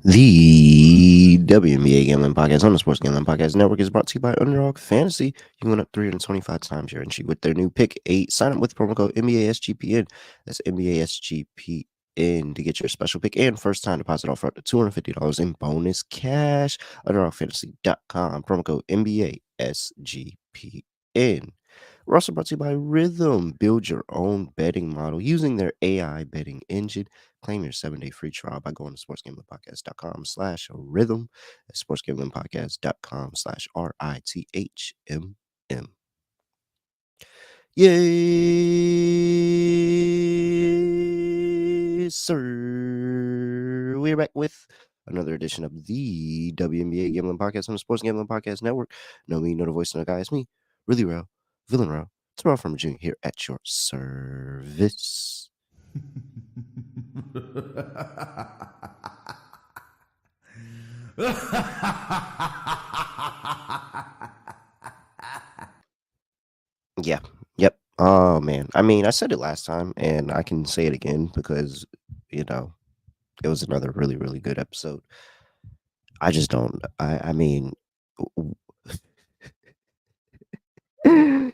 The WNBA Gambling Podcast on the Sports Gambling Podcast Network is brought to you by Underdog Fantasy. You can win up 325 times your entry with their new Pick 8. Sign up with promo code NBA SGPN. That's NBA SGPN to get your special pick and first time deposit offer up to $250 in bonus cash. UnderdogFantasy.com. Promo code NBA SGPN. We're also brought to you by Rhythm. Build your own betting model using their AI betting engine. Claim your 7-day free trial by going to sportsgamblingpodcast.com/rhythm. That's sportsgamblingpodcast.com/RITHMM. Yes, sir. We're back with another edition of the WNBA Gambling Podcast on the Sports Gambling Podcast Network. Know me, know the voice of the guy. It's me, really real, villain real. Terrell Furman Jr. here at your service. Yeah. Yep. Oh man. I mean, I said it last time and I can say it again because, it was another really, really good episode. I just don't I mean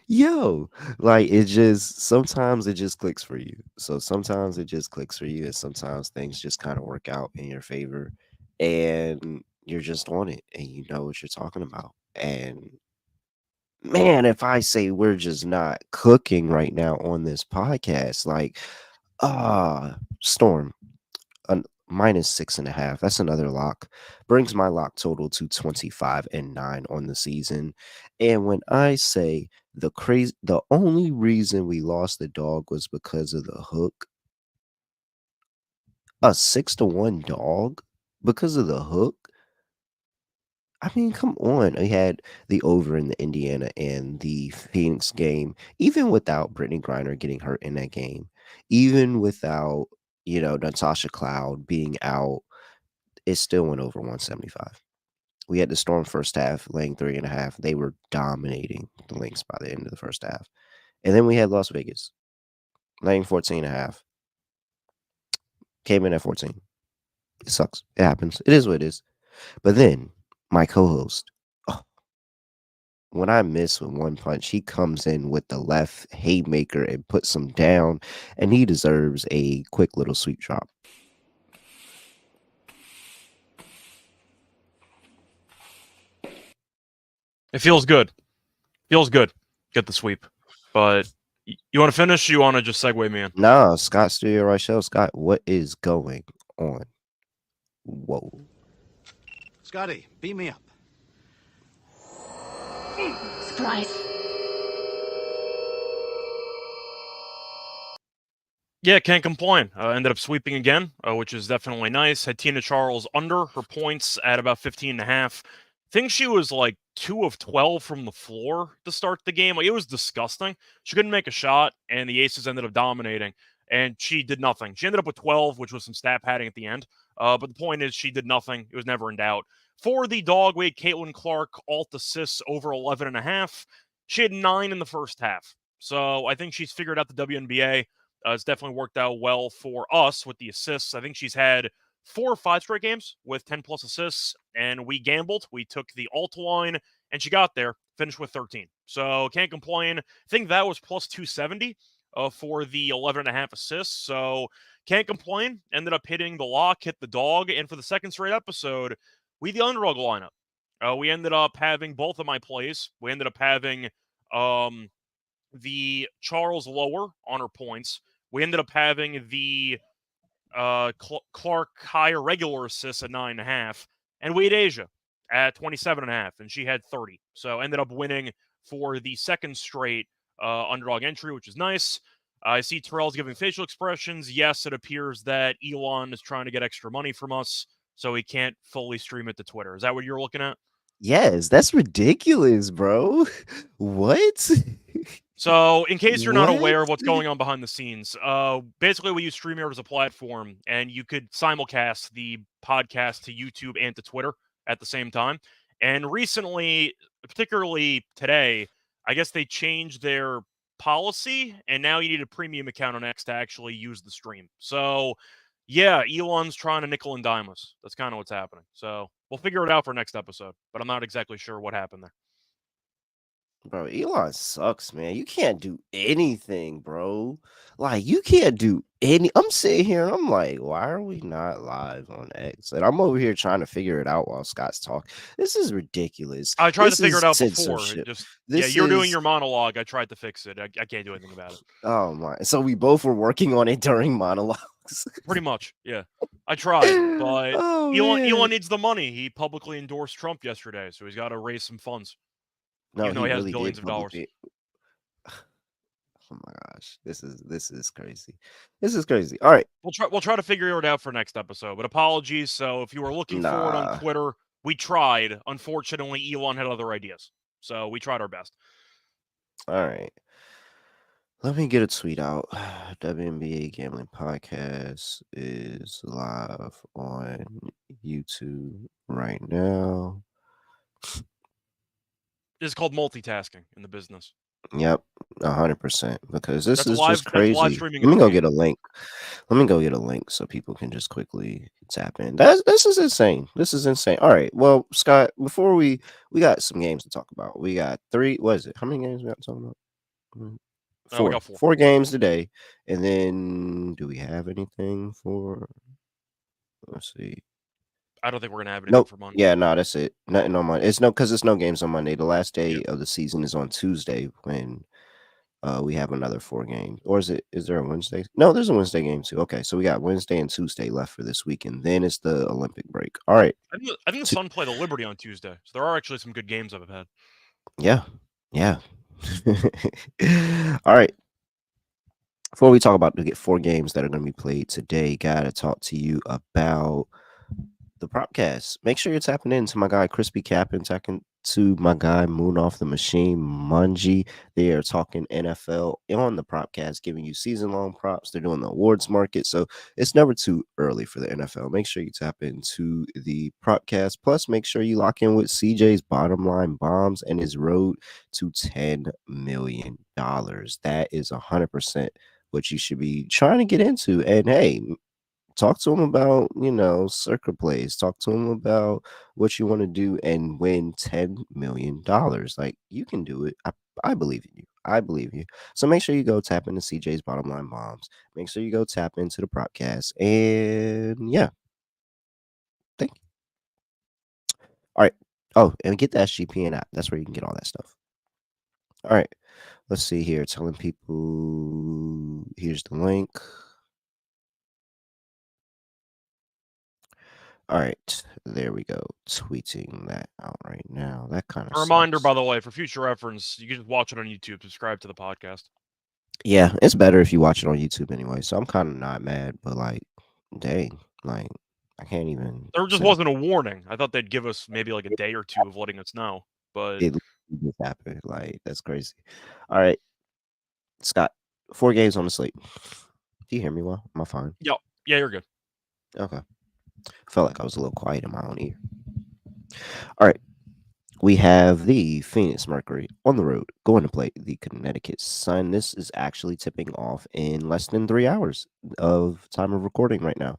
yo, like it just sometimes it just clicks for you. So sometimes it just clicks for you and sometimes things just kind of work out in your favor and you're just on it and you know what you're talking about. And man, if I say we're just not cooking right now on this podcast, like, Storm, -6.5. That's another lock. Brings my lock total to 25-9 on the season. And when I say the only reason we lost the dog was because of the hook, a 6-1 dog because of the hook. I mean, come on. We had the over in the Indiana and the Phoenix game, even without Brittany Griner getting hurt in that game, even without, Natasha Cloud being out, it still went over 175. We had the Storm first half laying 3.5. They were dominating the Lynx by the end of the first half. And then we had Las Vegas laying 14.5. Came in at 14. It sucks. It happens. It is what it is. But then my co-host, when I miss with one punch, he comes in with the left haymaker and puts him down, and he deserves a quick little sweep drop. It feels good. Feels good. Get the sweep. But you want to finish? Or you want to just segue me in? Nah, Scott Studio Reichel. Scott, what is going on? Whoa. Scotty, beat me up. Surprise. Yeah, can't complain. Ended up sweeping again, which is definitely nice. Had Tina Charles under her points at about 15.5. Think she was like 2 of 12 from the floor to start the game. Like, it was disgusting. She couldn't make a shot, and the Aces ended up dominating, and she did nothing. She ended up with 12, which was some stat padding at the end. But the point is, she did nothing. It was never in doubt. For the dog, we had Caitlin Clark, alt assists over 11.5. She had 9 in the first half. So I think she's figured out the WNBA. It's definitely worked out well for us with the assists. I think she's had 4 or 5 straight games with 10-plus assists, and we gambled. We took the alt line, and she got there, finished with 13. So can't complain. I think that was plus 270 for the 11.5 assists. So can't complain. Ended up hitting the lock, hit the dog, and for the second straight episode, we the underdog lineup. We ended up having both of my plays. We ended up having the Charles lower on her points. We ended up having the Clark higher regular assists at 9.5, and we had Asia at 27.5, and she had 30. So ended up winning for the second straight underdog entry, which is nice. I see Terrell's giving facial expressions. Yes, it appears that Elon is trying to get extra money from us, so he can't fully stream it to Twitter. Is that what you're looking at? Yes, that's ridiculous, bro. What? So, in case you're not What? aware of what's going on behind the scenes, basically we use StreamYard as a platform, and you could simulcast the podcast to YouTube and to Twitter at the same time. And recently, particularly today, I guess they changed their policy, and now you need a premium account on X to actually use the stream. So, Yeah, Elon's trying to nickel and dime us. That's kind of what's happening. So we'll figure it out for next episode, but I'm not exactly sure what happened there. Bro, Elon sucks, man. You can't do anything, bro. Like, you can't do any. I'm sitting here and I'm like, why are we not live on X? And I'm over here trying to figure it out while Scott's talking. This is ridiculous. I tried to This figure is it out before. It censorship. just This you're doing is your monologue. I tried to fix it. I can't do anything about it. oh my. So we both were working on it during monologues. Pretty much, yeah. I tried, but Oh Elon man. needs the money. He publicly endorsed Trump yesterday, so he's got to raise some funds, No, even though he he has really billions did of dollars. publicly. Oh my gosh. This is crazy. This is crazy. All right. We'll try to figure it out for next episode. But apologies. So if you were looking for it on Nah. Twitter, we tried. Unfortunately, Elon had other ideas, so we tried our best. All right. Let me get a tweet out. WNBA Gambling Podcast is live on YouTube right now. This is called multitasking in the business. Yep, 100%. Because this That's is live. just That's live crazy. streaming. Let In me the go feed. get a link. Let me go get a link so people can just quickly tap in. This is insane. This is insane. All right. Well, Scott, before we got some games to talk about. We got 3. What is it? How many games we got to talk about? We got 4 games today. And then do we have anything for? Let's see. I don't think we're gonna have anything Nope. for Monday. Yeah, no, that's it. Nothing on Monday. It's no games on Monday. The last day Yeah. of the season is on Tuesday when we have another 4 games. Or is there a Wednesday? No, there's a Wednesday game too. Okay, so we got Wednesday and Tuesday left for this week, and then it's the Olympic break. All right. I think the Sun play the Liberty on Tuesday, so there are actually some good games I've had. Yeah. Yeah. All right. Before we talk about the 4 games that are going to be played today, gotta talk to you about the Propcast. Make sure you're tapping into my guy Crispy Cap and talking to my guy Munaf the Machine Manji. They are talking NFL on the Propcast, giving you season-long props. They're doing the awards market, so it's never too early for the NFL. Make sure you tap into the Propcast. Plus, make sure you lock in with CJ's bottom line bombs and his road to $10 million. That is 100% what you should be trying to get into. And hey, talk to him about, circuit plays. Talk to him about what you want to do and win $10 million. Like, you can do it. I believe in you. I believe you. So make sure you go tap into CJ's bottom line bombs. Make sure you go tap into the Propcast. And yeah. Thank you. All right. Oh, and get the SGPN app. That's where you can get all that stuff. All right. Let's see here. Telling people, here's the link. All right, there we go. Tweeting that out right now. That kind of A reminder, by the way, for future reference, you can just watch it on YouTube. Subscribe to the podcast. Yeah, it's better if you watch it on YouTube anyway. So I'm kind of not mad, but like, dang, like I can't even. There just wasn't a warning. I thought they'd give us maybe like a day or two of letting us know, but It just happened. Like that's crazy. All right, Scott, 4 games on the slate. Do you hear me well? Am I fine? yeah, you're good. Okay. Felt like I was a little quiet in my own ear. All right. We have the Phoenix Mercury on the road going to play the Connecticut Sun. This is actually tipping off in less than 3 hours of time of recording right now.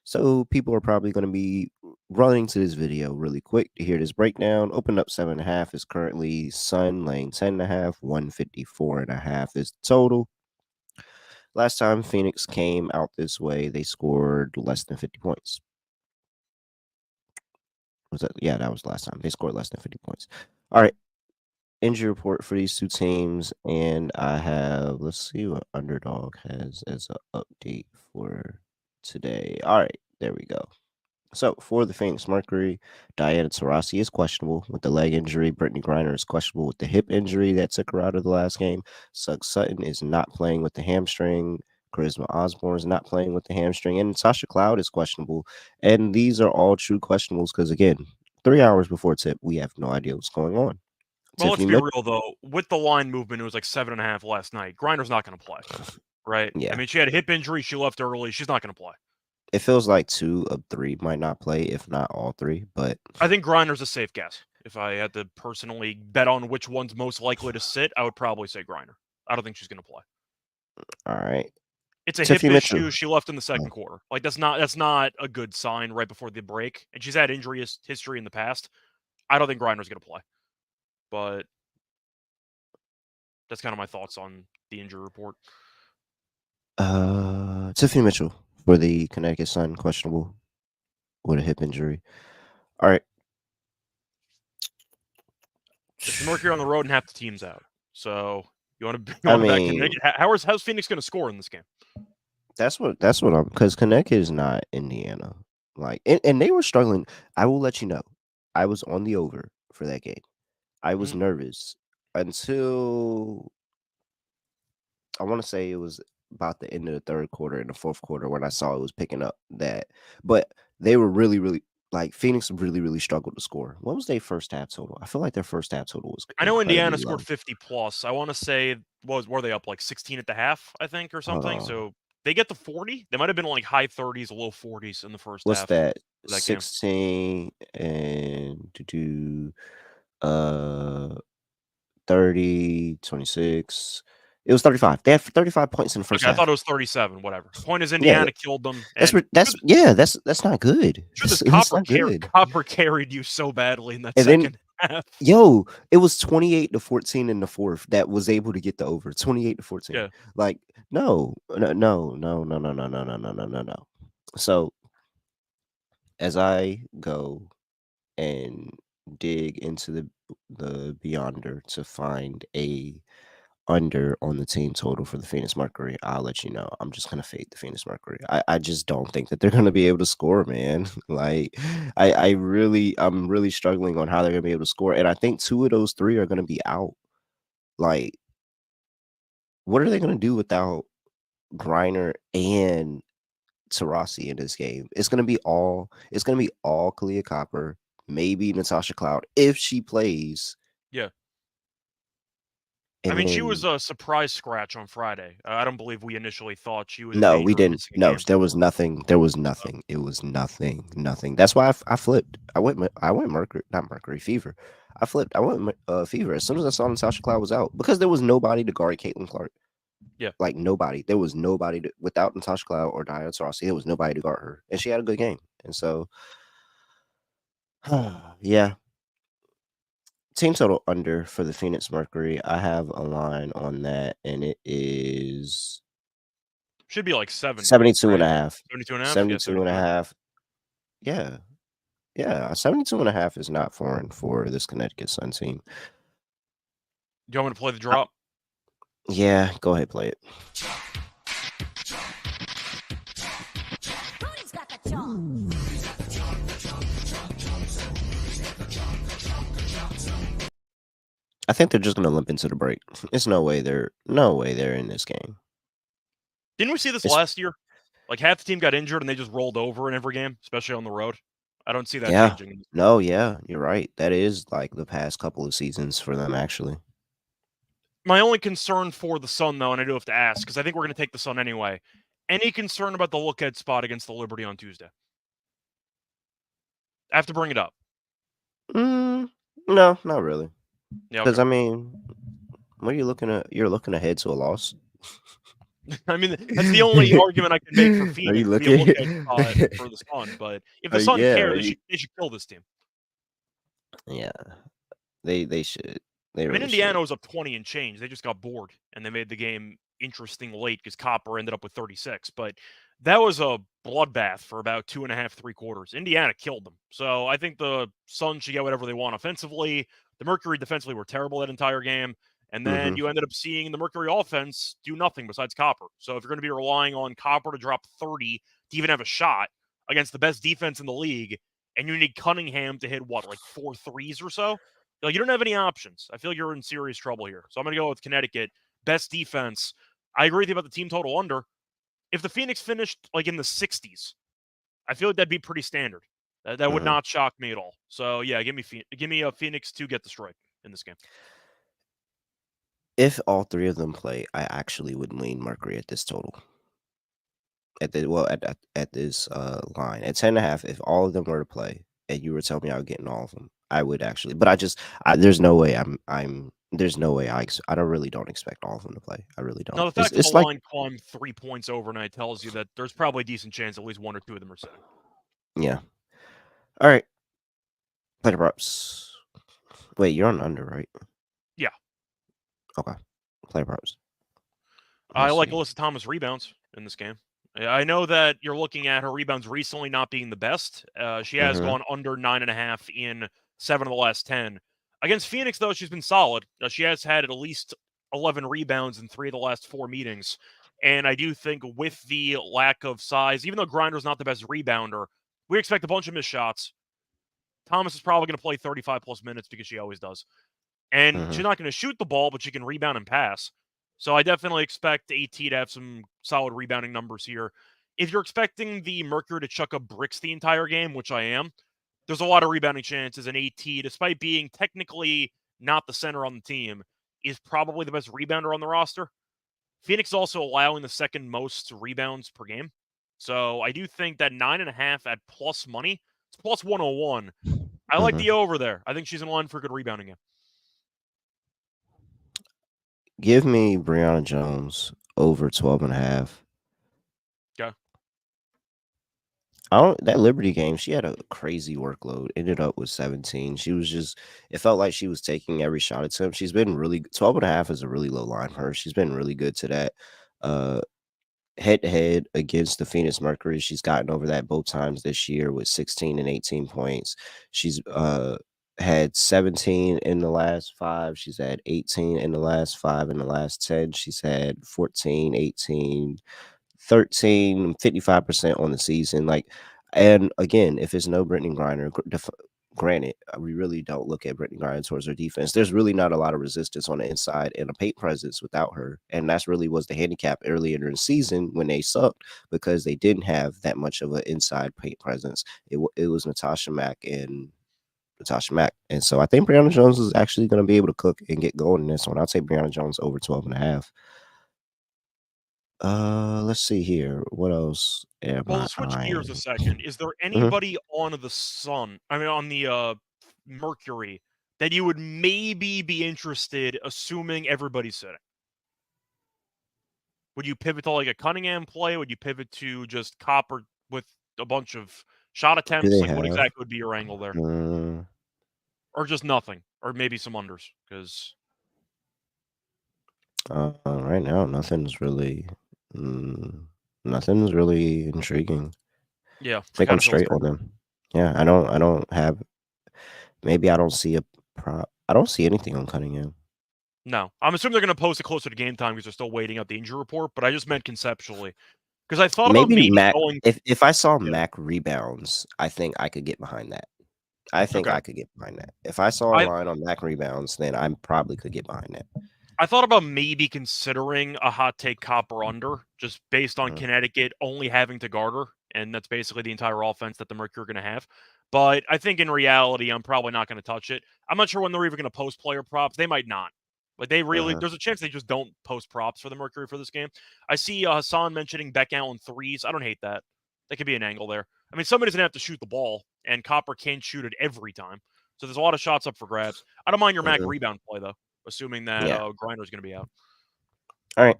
So people are probably going to be running to this video really quick to hear this breakdown. Opened up 7.5 is currently Sun laying 10.5, 154.5 is total. Last time Phoenix came out this way, they scored less than 50 points. Was that? Yeah, that was the last time. They scored less than 50 points. All right. Injury report for these 2 teams. And I have, let's see what Underdog has as an update for today. All right. There we go. So for the Phoenix Mercury, Diana Taurasi is questionable with the leg injury. Brittany Griner is questionable with the hip injury that took her out of the last game. Sugg Sutton is not playing with the hamstring. Charisma Osborne is not playing with the hamstring. And Sasha Cloud is questionable. And these are all true questionables because, again, 3 hours before tip, we have no idea what's going on. Well, let's Tiffany be Mitchell, real though. With the line movement, it was like 7.5 last night. Grinder's not going to play, right? yeah. I mean, she had a hip injury. She left early. She's not going to play. It feels like 2 of 3 might not play, if not all 3. But I think Grinder's a safe guess. If I had to personally bet on which one's most likely to sit, I would probably say Griner. I don't think she's going to play. all right. It's a hip Tiffany issue Mitchell. she left in the Oh. second quarter. Like, that's not a good sign right before the break, and she's had injury history in the past. I don't think Grinder's gonna play. But that's kinda my thoughts on the injury report. Tiffany Mitchell for the Connecticut Sun, questionable with a hip injury. All right. It's the Mercury on the road and half the team's out. So you want to I back mean, Connecticut? How's Phoenix going to score in this game? that's what I'm, because Connecticut is not Indiana. Like, and they were struggling. I will let you know. I was on the over for that game. I was nervous until I want to say it was about the end of the third quarter and the fourth quarter when I saw it was picking up that. But they were really, really like Phoenix really, really struggled to score. What was their first half total? I feel like their first half total was I know Indiana incredibly scored low. 50 plus. I want to say were they up like 16 at the half? I think or Hold something. on. So they get to 40. They might have been like high 30s, low 40s in the first What's half. that? Of that game. 16 and to do 30, 26. It was 35. They had 35 points in the first Okay, I half. thought it was 37. Whatever. Point is, Yeah, Indiana killed them. that's And that's not good. this That's not good. Copper carried you so badly in that And then, second half. yo, it was 28-14 in the fourth that was able to get the over. 28-14. Yeah. Like, no. So as I go and dig into the Beyonder to find a under on the team total for the Phoenix Mercury, I'll let you know. I'm just gonna fade the Phoenix Mercury. I just don't think that they're gonna be able to score, man. Like I'm really struggling on how they're gonna be able to score. And I think two of those three are gonna be out. Like, what are they gonna do without Griner and Taurasi in this game? It's gonna be all Kalia Copper, maybe Natasha Cloud if she plays. Yeah. And I mean, she then, was a surprise scratch on Friday. I don't believe we initially thought she was in no, danger we of didn't. missing a No, game. there was nothing. There was nothing. It was nothing. That's why I flipped. I went Mercury, not Mercury, Fever. I flipped. I went Fever as soon as I saw Natasha Cloud was out because there was nobody to guard Caitlin Clark. Yeah. Like nobody. There was nobody without Natasha Cloud or Diana Taurasi. There was nobody to guard her, and she had a good game. And so, yeah. Team total under for the Phoenix Mercury. I have a line on that, and it is Should be like 70. 72 right? and a half. 72 and a half? 72 and a half. Yeah. Yeah. 72 and a half is not foreign for this Connecticut Sun team. Do you want me to play the drop? Yeah. Go ahead, play it. Who's got the chalk? I think they're just gonna limp into the break. It's no way they're in this game. Didn't we see this last year? Like half the team got injured and they just rolled over in every game, especially on the road. I don't see that changing. No, yeah, you're right. That is like the past couple of seasons for them, actually. My only concern for the Sun, though, and I do have to ask, because I think we're going to take the Sun anyway. Any concern about the look-ahead spot against the Liberty on Tuesday? I have to bring it up. No, not really. Yeah, Because I mean, what are you looking at? You're looking ahead to a loss. I mean, that's the only argument I can make for Phoenix. Are you Be a looking look-ahead spot for the Sun, but if the Sun care, they should kill this team. Yeah, they should. They I really mean, Indiana should. was up 20 and change. They just got bored, and they made the game interesting late because Copper ended up with 36. But that was a bloodbath for about 2.5, 3 quarters. Indiana killed them. So I think the Suns should get whatever they want offensively. The Mercury defensively were terrible that entire game. And then you ended up seeing the Mercury offense do nothing besides Copper. So if you're going to be relying on Copper to drop 30 to even have a shot against the best defense in the league, and you need Cunningham to hit, what, like 4 threes or so? Like, you don't have any options. I feel like you're in serious trouble here. So I'm going to go with Connecticut. Best defense. I agree with you about the team total under. If the Phoenix finished like in the 60s, I feel like that'd be pretty standard. That would not shock me at all. So yeah, give me a Phoenix to get destroyed in this game. If all three of them play, I actually would lean Mercury at this total. At this line at 10.5. If all of them were to play, and you were telling me I would get in all of them, I would actually. But there's no way I'm there's no way I really don't expect all of them to play. I really Now, don't. the fact that the It's like line climbed 3 points overnight tells you that there's probably a decent chance at least 1 or 2 of them are sitting. yeah. All right. Play the props. Wait, you're on under, right? Yeah. Okay. Play the props. I Let's like see. Alyssa Thomas' rebounds in this game. I know that you're looking at her rebounds recently not being the best. She has Mhm. gone under 9.5 in 7 of the last 10. Against Phoenix, though, she's been solid. She has had at least 11 rebounds in 3 of the last 4 meetings. And I do think with the lack of size, even though Grinder's not the best rebounder, we expect a bunch of missed shots. Thomas is probably going to play 35-plus minutes because she always does. And she's Mhm. not going to shoot the ball, but she can rebound and pass. So I definitely expect AT to have some solid rebounding numbers here. If you're expecting the Mercury to chuck up bricks the entire game, which I am, there's a lot of rebounding chances. And AT, despite being technically not the center on the team, is probably the best rebounder on the roster. Phoenix is also allowing the second most rebounds per game. So I do think that 9.5 at plus money, it's plus 101. I like the Mhm. over there. I think she's in line for a good rebounding game. Give me Brianna Jones over 12.5. Okay. That Liberty game, she had a crazy workload. Ended up with 17. She was just it felt like she was taking every shot attempt. She's been really 12.5 is a really low line for her. She's been really good to that. Head to head against the Phoenix Mercury. She's gotten over that both times this year with 16 and 18 points. She's had 17 in the last 5. She's had 18 in the last 5. In the last 10, she's had 14, 18, 13, 55% on the season. Like, and again, if it's no Brittany Griner, granted, we really don't look at Brittany Griner towards her defense. There's really not a lot of resistance on the inside and a paint presence without her. And that's really was the handicap earlier in the season when they sucked because they didn't have that much of an inside paint presence. It was Natasha Mack. And so I think Brianna Jones is actually going to be able to cook and get going in this one. I'll take Brianna Jones over 12.5. Let's see here. What else am Well, to switch I? gears a second, is there Mhm. anybody on the Sun, I mean, on the Mercury, that you would maybe be interested, assuming everybody's sitting? Would you pivot to like a Cunningham play? Would you pivot to just Copper with a bunch of shot Do attempts? they Like, what have? exactly would be your angle there? Mm, Or just nothing? Or maybe some unders? Because, right now, nothing's really intriguing. yeah, I it think kind I'm of feels straight fair. on them. Yeah, I don't have. Maybe I don't see a prop. I don't see anything on Cunningham. No. I'm assuming they're going to post it closer to game time because they're still waiting out the injury report, but I just meant conceptually. Because I thought about Maybe maybe Mac. going. If I saw Yeah. Mac rebounds, I think I could get behind that. I think Okay. I could get behind that. If I saw a I line on Mac rebounds, then I probably could get behind that. I thought about maybe considering a hot take Copper under, just based on Mhm. Connecticut only having to guard her, and that's basically the entire offense that the Mercury are going to have. But I think in reality, I'm probably not going to touch it. I'm not sure when they're even going to post player props. They might not. Like they really, Mhm. there's a chance they just don't post props for the Mercury for this game. I see Hassan mentioning Beck Allen threes. I don't hate that. That could be an angle there. I mean, somebody's going to have to shoot the ball, and Copper can't shoot it every time. So there's a lot of shots up for grabs. I don't mind your Mac Mhm. rebound play, though, assuming that Yeah. Grinder's going to be out. All right.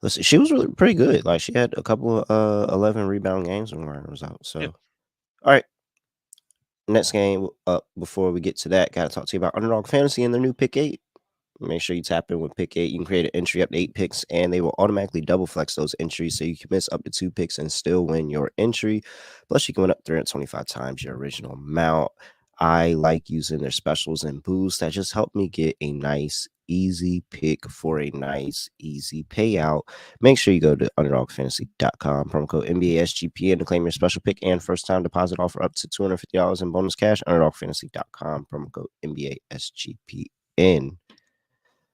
Let's see. She was really pretty good. Like she had a couple of 11 rebound games when Ryan was out. Yeah. So, all right. Next game up before we get to that, got to talk to you about Underdog Fantasy and their new pick 8. Make sure you tap in with pick 8. You can create an entry up to 8 picks, and they will automatically double flex those entries so you can miss up to 2 picks and still win your entry. Plus, you can win up 325 times your original amount. I like using their specials and boosts that just help me get a nice, easy pick for a nice, easy payout. Make sure you go to underdogfantasy.com, promo code NBA SGPN to claim your special pick and first time deposit offer up to $250 in bonus cash. Underdogfantasy.com, promo code NBA SGPN.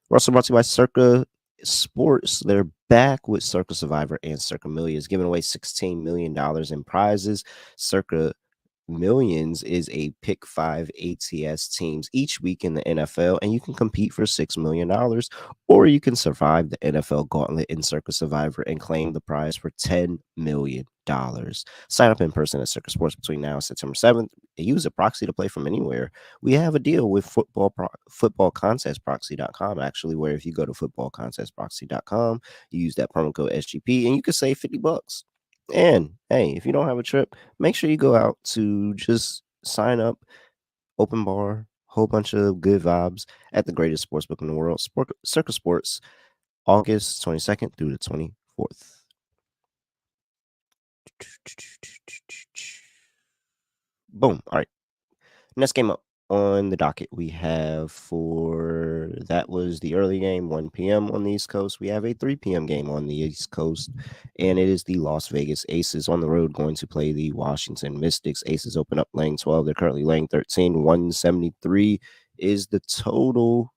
We're also brought to you by Circa Sports. They're back with Circa Survivor and Circa Millions, giving away $16 million in prizes. Circa Millions is a pick 5 ATS teams each week in the NFL, and you can compete for $6 million, or you can survive the NFL Gauntlet in Circus Survivor and claim the prize for $10 million. Sign up in person at Circus Sports between now and September 7th and use a proxy to play from anywhere. We have a deal with footballcontestproxy.com, actually, where if you go to footballcontestproxy.com, you use that promo code SGP, and you can save $50. And hey, if you don't have a trip, make sure you go out to just sign up, open bar, whole bunch of good vibes at the greatest sports book in the world, Circus Sports, August 22nd through the 24th. Boom. All right. Next game up on the docket we have for that was the early game, 1 p.m. on the East Coast. We have a 3 p.m. game on the East Coast, and it is the Las Vegas Aces on the road going to play the Washington Mystics. Aces open up laying 12. They're currently laying 13. 173 is the total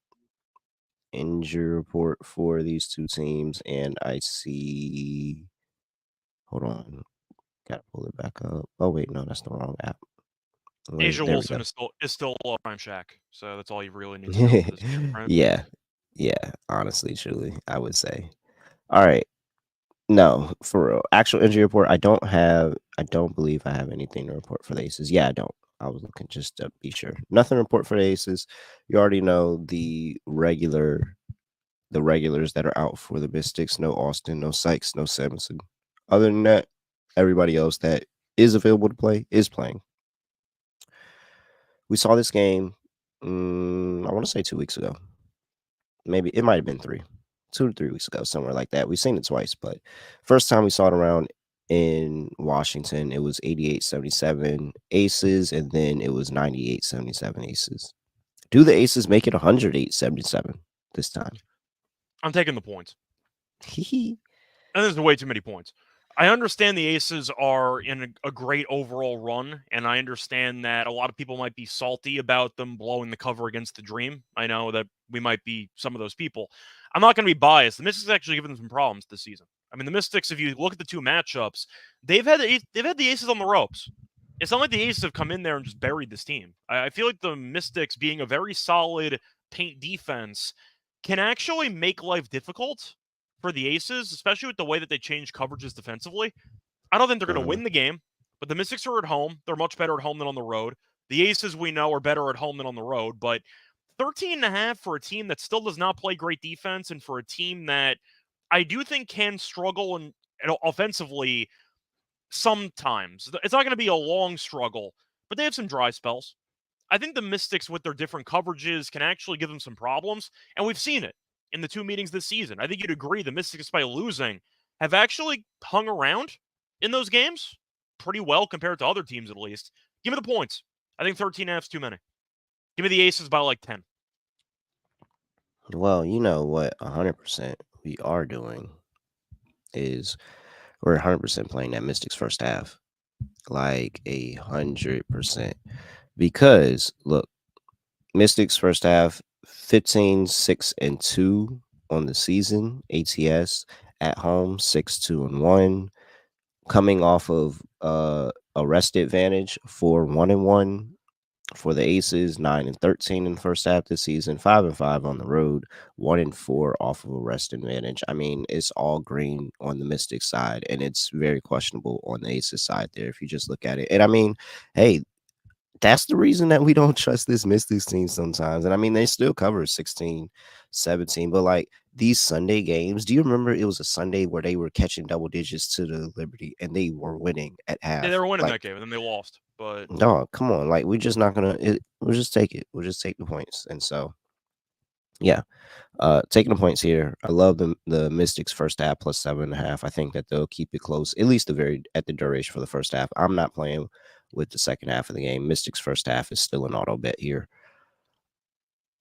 injury report for these two teams, and I see. Hold on, gotta pull it back up. Oh wait, no, that's the wrong app. Wait, Asia there we Wilson go. is still Prime Shaq, so that's all you really need to know for this game, right? Yeah, honestly, truly, I would say. All right. No, for real. Actual injury report, I don't believe I have anything to report for the Aces. Yeah, I don't. I was looking just to be sure. Nothing to report for the Aces. You already know the regulars that are out for the Mystics. No Austin, no Sykes, no Samuelson. Other than that, everybody else that is available to play is playing. We saw this game, I want to say 2 weeks ago. Maybe it might have been 2 to 3 weeks ago, somewhere like that. We've seen it twice, but first time we saw it around in Washington, it was 88-77 Aces, and then it was 98-77 Aces. Do the Aces make it 108-77 this time? I'm taking the points. Hee. And there's way too many points. I understand the Aces are in a great overall run, and I understand that a lot of people might be salty about them blowing the cover against the Dream. I know that we might be some of those people. I'm not going to be biased. The Mystics actually given them some problems this season. I mean, the Mystics, if you look at the two matchups, they've had the Aces on the ropes. It's not like the Aces have come in there and just buried this team. I feel like the Mystics, being a very solid paint defense, can actually make life difficult for the Aces, especially with the way that they change coverages defensively. I don't think they're going to win the game, but the Mystics are at home. They're much better at home than on the road. The Aces, we know, are better at home than on the road, but 13.5 for a team that still does not play great defense, and for a team that I do think can struggle and offensively sometimes. It's not going to be a long struggle, but they have some dry spells. I think the Mystics, with their different coverages, can actually give them some problems, and we've seen it in the two meetings this season. I think you'd agree the Mystics, by losing, have actually hung around in those games pretty well compared to other teams, at least. Give me the points. I think 13.5 is too many. Give me the Aces by like 10. Well, you know what 100% we are doing is we're 100% playing that Mystics first half. Like 100%. Because look, Mystics first half 15-6-2 on the season. ATS at home 6-2-1, coming off of a rest advantage for 1-1 for the Aces, 9-13 in the first half this season, 5-5 on the road, 1-4 off of a rest advantage. I mean, it's all green on the Mystics side, and it's very questionable on the Aces side there if you just look at it. And I mean, hey, that's the reason that we don't trust this Mystics team sometimes. And I mean, they still cover 16-17, but like these Sunday games, do you remember it was a Sunday where they were catching double digits to the Liberty and they were winning at half? Yeah, they were winning like, that game, and then they lost. But no, come on. Like, we're just not going to, we'll just take it. We'll just take the points. And so, yeah, taking the points here. I love the Mystics first half plus 7.5. I think that they'll keep it close, at least at the duration for the first half. I'm not playing with the second half of the game. Mystics first half is still an auto bet here.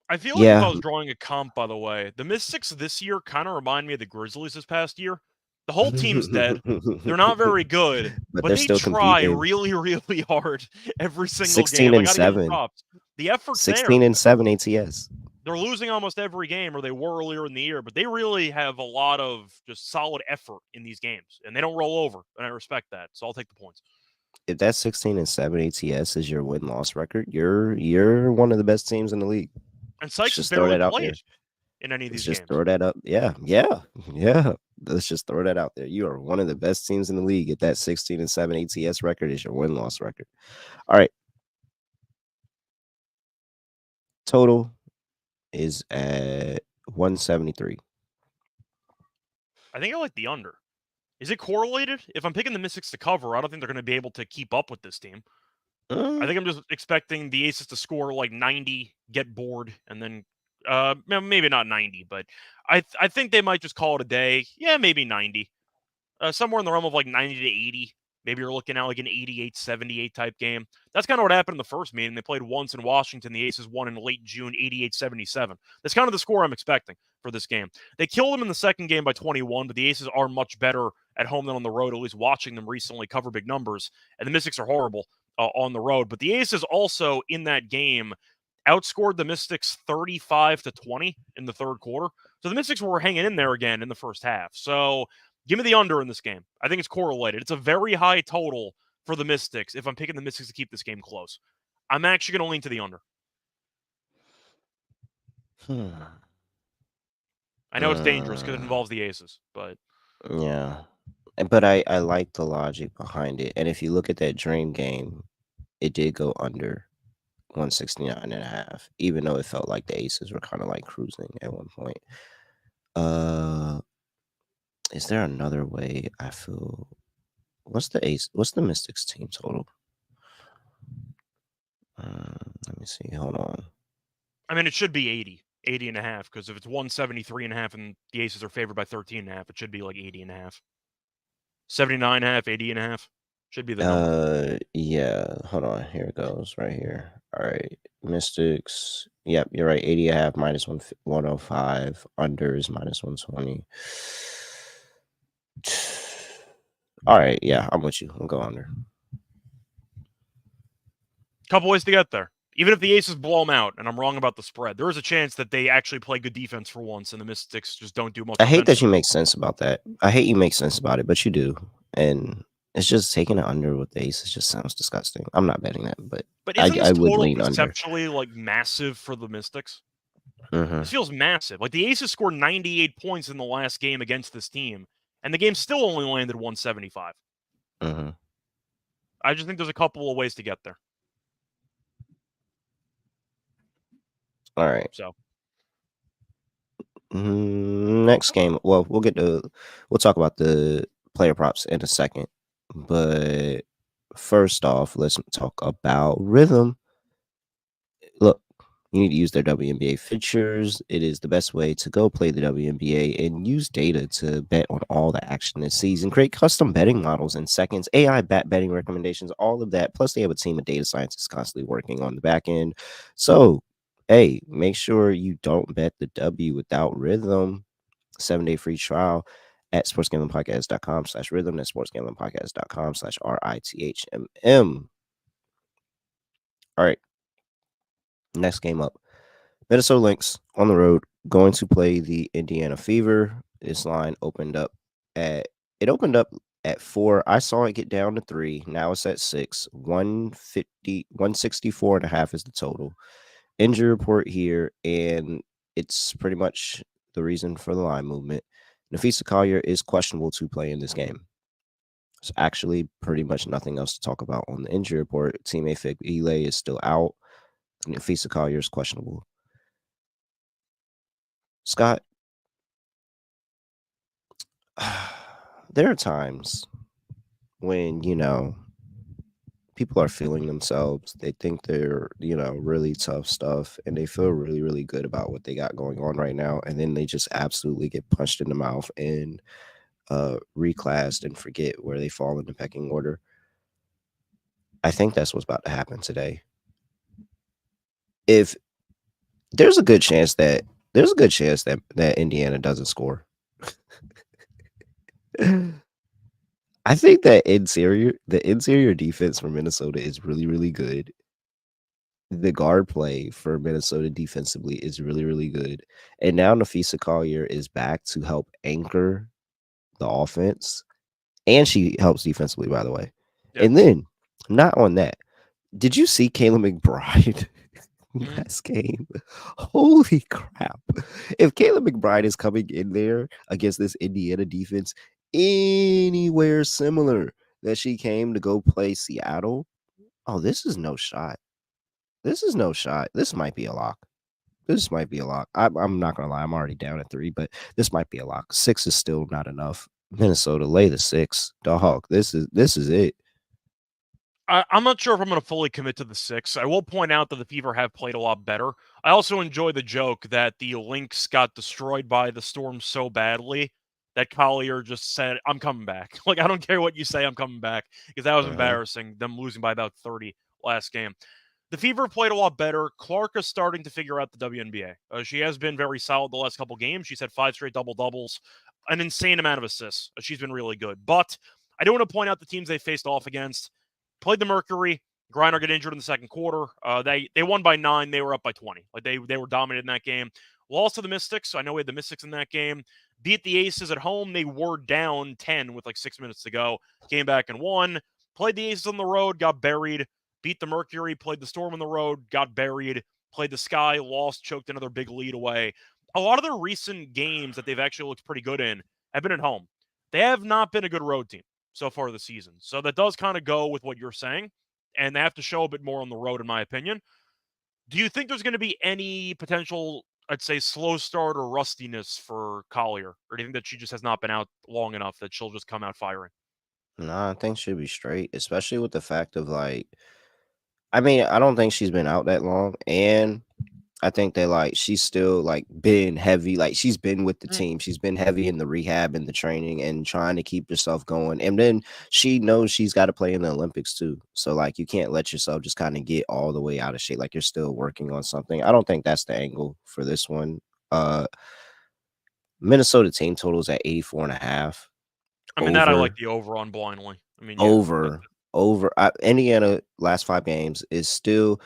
I feel like if I Yeah. was drawing a comp, by the way, the Mystics this year kind of remind me of the Grizzlies this past year. The whole team's dead. They're not very good, but but they're they still try competing. really, really hard every single 16 game. I and got to give them 7. props. The effort's 16 there. and 7 ATS. They're losing almost every game, or they were earlier in the year, but they really have a lot of just solid effort in these games, and they don't roll over, and I respect that, so I'll take the points. If that 16-7 ATS is your win-loss record, you're one of the best teams in the league. And Sykes has Just throw barely that out there. played in any of Let's these just games. throw that up. Yeah. Let's just throw that out there. You are one of the best teams in the league. If that 16-7 ATS record is your win-loss record. All right. Total is at 173. I think I like the under. Is it correlated? If I'm picking the Mystics to cover, I don't think they're going to be able to keep up with this team. I think I'm just expecting the Aces to score like 90, get bored, and then maybe not 90, but I think they might just call it a day. Yeah, maybe 90. Somewhere in the realm of like 90 to 80. Maybe you're looking at like an 88-78 type game. That's kind of what happened in the first meeting. They played once in Washington. The Aces won in late June, 88-77. That's kind of the score I'm expecting for this game. They killed them in the second game by 21, but the Aces are much better at home than on the road, at least watching them recently cover big numbers. And the Mystics are horrible on the road. But the Aces also in that game outscored the Mystics 35-20 in the third quarter. So the Mystics were hanging in there again in the first half. So give me the under in this game. I think it's correlated. It's a very high total for the Mystics if I'm picking the Mystics to keep this game close. I'm actually going to lean to the under. I know it's dangerous because it involves the Aces, but yeah. But I like the logic behind it. And if you look at that dream game, it did go under 169.5, even though it felt like the Aces were kind of like cruising at one point. Is there another way I feel? What's the Mystics team total? Let me see. Hold on. I mean, it should be 80 and a half, because if it's 173 and a half and the Aces are favored by 13 and a half, it should be like 80 and a half. 79 and a half, 80 and a half should be the number. Yeah. Hold on. Here it goes right here. All right. Mystics. Yep, you're right. 80 and a half minus 105. Under is minus 120. All right. Yeah, I'm with you. I'll go under. Couple ways to get there. Even if the Aces blow them out, and I'm wrong about the spread, there is a chance that they actually play good defense for once, and the Mystics just don't do much. I hate that you make sense about that. I hate you make sense about it, but you do. And it's just taking it under with the Aces just sounds disgusting. I'm not betting that, but isn't this I would total lean under. conceptually like massive for the Mystics? This feels massive. Like the Aces scored 98 points in the last game against this team, and the game still only landed 175. I just think there's a couple of ways to get there. All right. So next game. Well, we'll talk about the player props in a second. But first off, let's talk about rhythm. Look, you need to use their WNBA features. It is the best way to go play the WNBA and use data to bet on all the action this season. Create custom betting models in seconds, AI betting recommendations, all of that. Plus, they have a team of data scientists constantly working on the back end. So, hey, make sure you don't bet the W without rhythm. 7-day free trial at sportsgamblingpodcast.com/rhythm. That's sportsgamblingpodcast.com/RITHMM. All right. Next game up. Minnesota Lynx on the road going to play the Indiana Fever. This line opened up at 4. I saw it get down to 3. Now it's at 6. 164.5 is the total. Injury report here, and it's pretty much the reason for the line movement. Nafisa Collier is questionable to play in this game. There's actually pretty much nothing else to talk about on the injury report. Teammate Fig Elay is still out. Nafisa Collier is questionable. Scott, there are times when, people are feeling themselves. They think they're, really tough stuff, and they feel really, really good about what they got going on right now. And then they just absolutely get punched in the mouth and reclassed and forget where they fall in the pecking order. I think that's what's about to happen today. If there's a good chance that Indiana doesn't score. I think that the interior defense for Minnesota is really, really good. The guard play for Minnesota defensively is really, really good. And now Nafisa Collier is back to help anchor the offense. And she helps defensively, by the way. Yeah. And then Not on that. Did you see Kayla McBride Mhm. last game? Holy crap. If Kayla McBride is coming in there against this Indiana defense anywhere similar that she came to go play Seattle, oh, this is no shot. This is no shot. This might be a lock. This might be a lock. I'm not gonna lie. I'm already down at 3, but this might be a lock. 6 is still not enough. Minnesota, lay the 6, dog. This is it. I'm not sure if I'm going to fully commit to the 6. I will point out that the Fever have played a lot better. I also enjoy the joke that the Lynx got destroyed by the Storm so badly that Collier just said, I'm coming back. Like, I don't care what you say, I'm coming back. Because that was Uh-huh. embarrassing, them losing by about 30 last game. The Fever played a lot better. Clark is starting to figure out the WNBA. She has been very solid the last couple games. She's had 5 straight double-doubles, an insane amount of assists. She's been really good. But I do want to point out the teams they faced off against. Played the Mercury. Griner got injured in the second quarter. They won by 9. They were up by 20. Like they were dominated in that game. Lost to the Mystics. I know we had the Mystics in that game. Beat the Aces at home. They were down 10 with like 6 minutes to go. Came back and won. Played the Aces on the road. Got buried. Beat the Mercury. Played the Storm on the road. Got buried. Played the Sky. Lost. Choked another big lead away. A lot of the recent games that they've actually looked pretty good in have been at home. They have not been a good road team so far this season. So that does kind of go with what you're saying. And they have to show a bit more on the road, in my opinion. Do you think there's going to be any potential, I'd say, slow start or rustiness for Collier? Or do you think that she just has not been out long enough that she'll just come out firing? Nah, I think she'll be straight, especially with the fact of like, I mean, I don't think she's been out that long, and I think that like she's still like been heavy, like she's been with the Mm. team. She's been heavy in the rehab and the training and trying to keep herself going. And then she knows she's got to play in the Olympics too. So like you can't let yourself just kind of get all the way out of shape. Like you're still working on something. I don't think that's the angle for this one. Uh Minnesota team totals at 84.5. I mean, that I like Over, the over on blindly. I mean, yeah. over, over. Indiana last 5 games is still.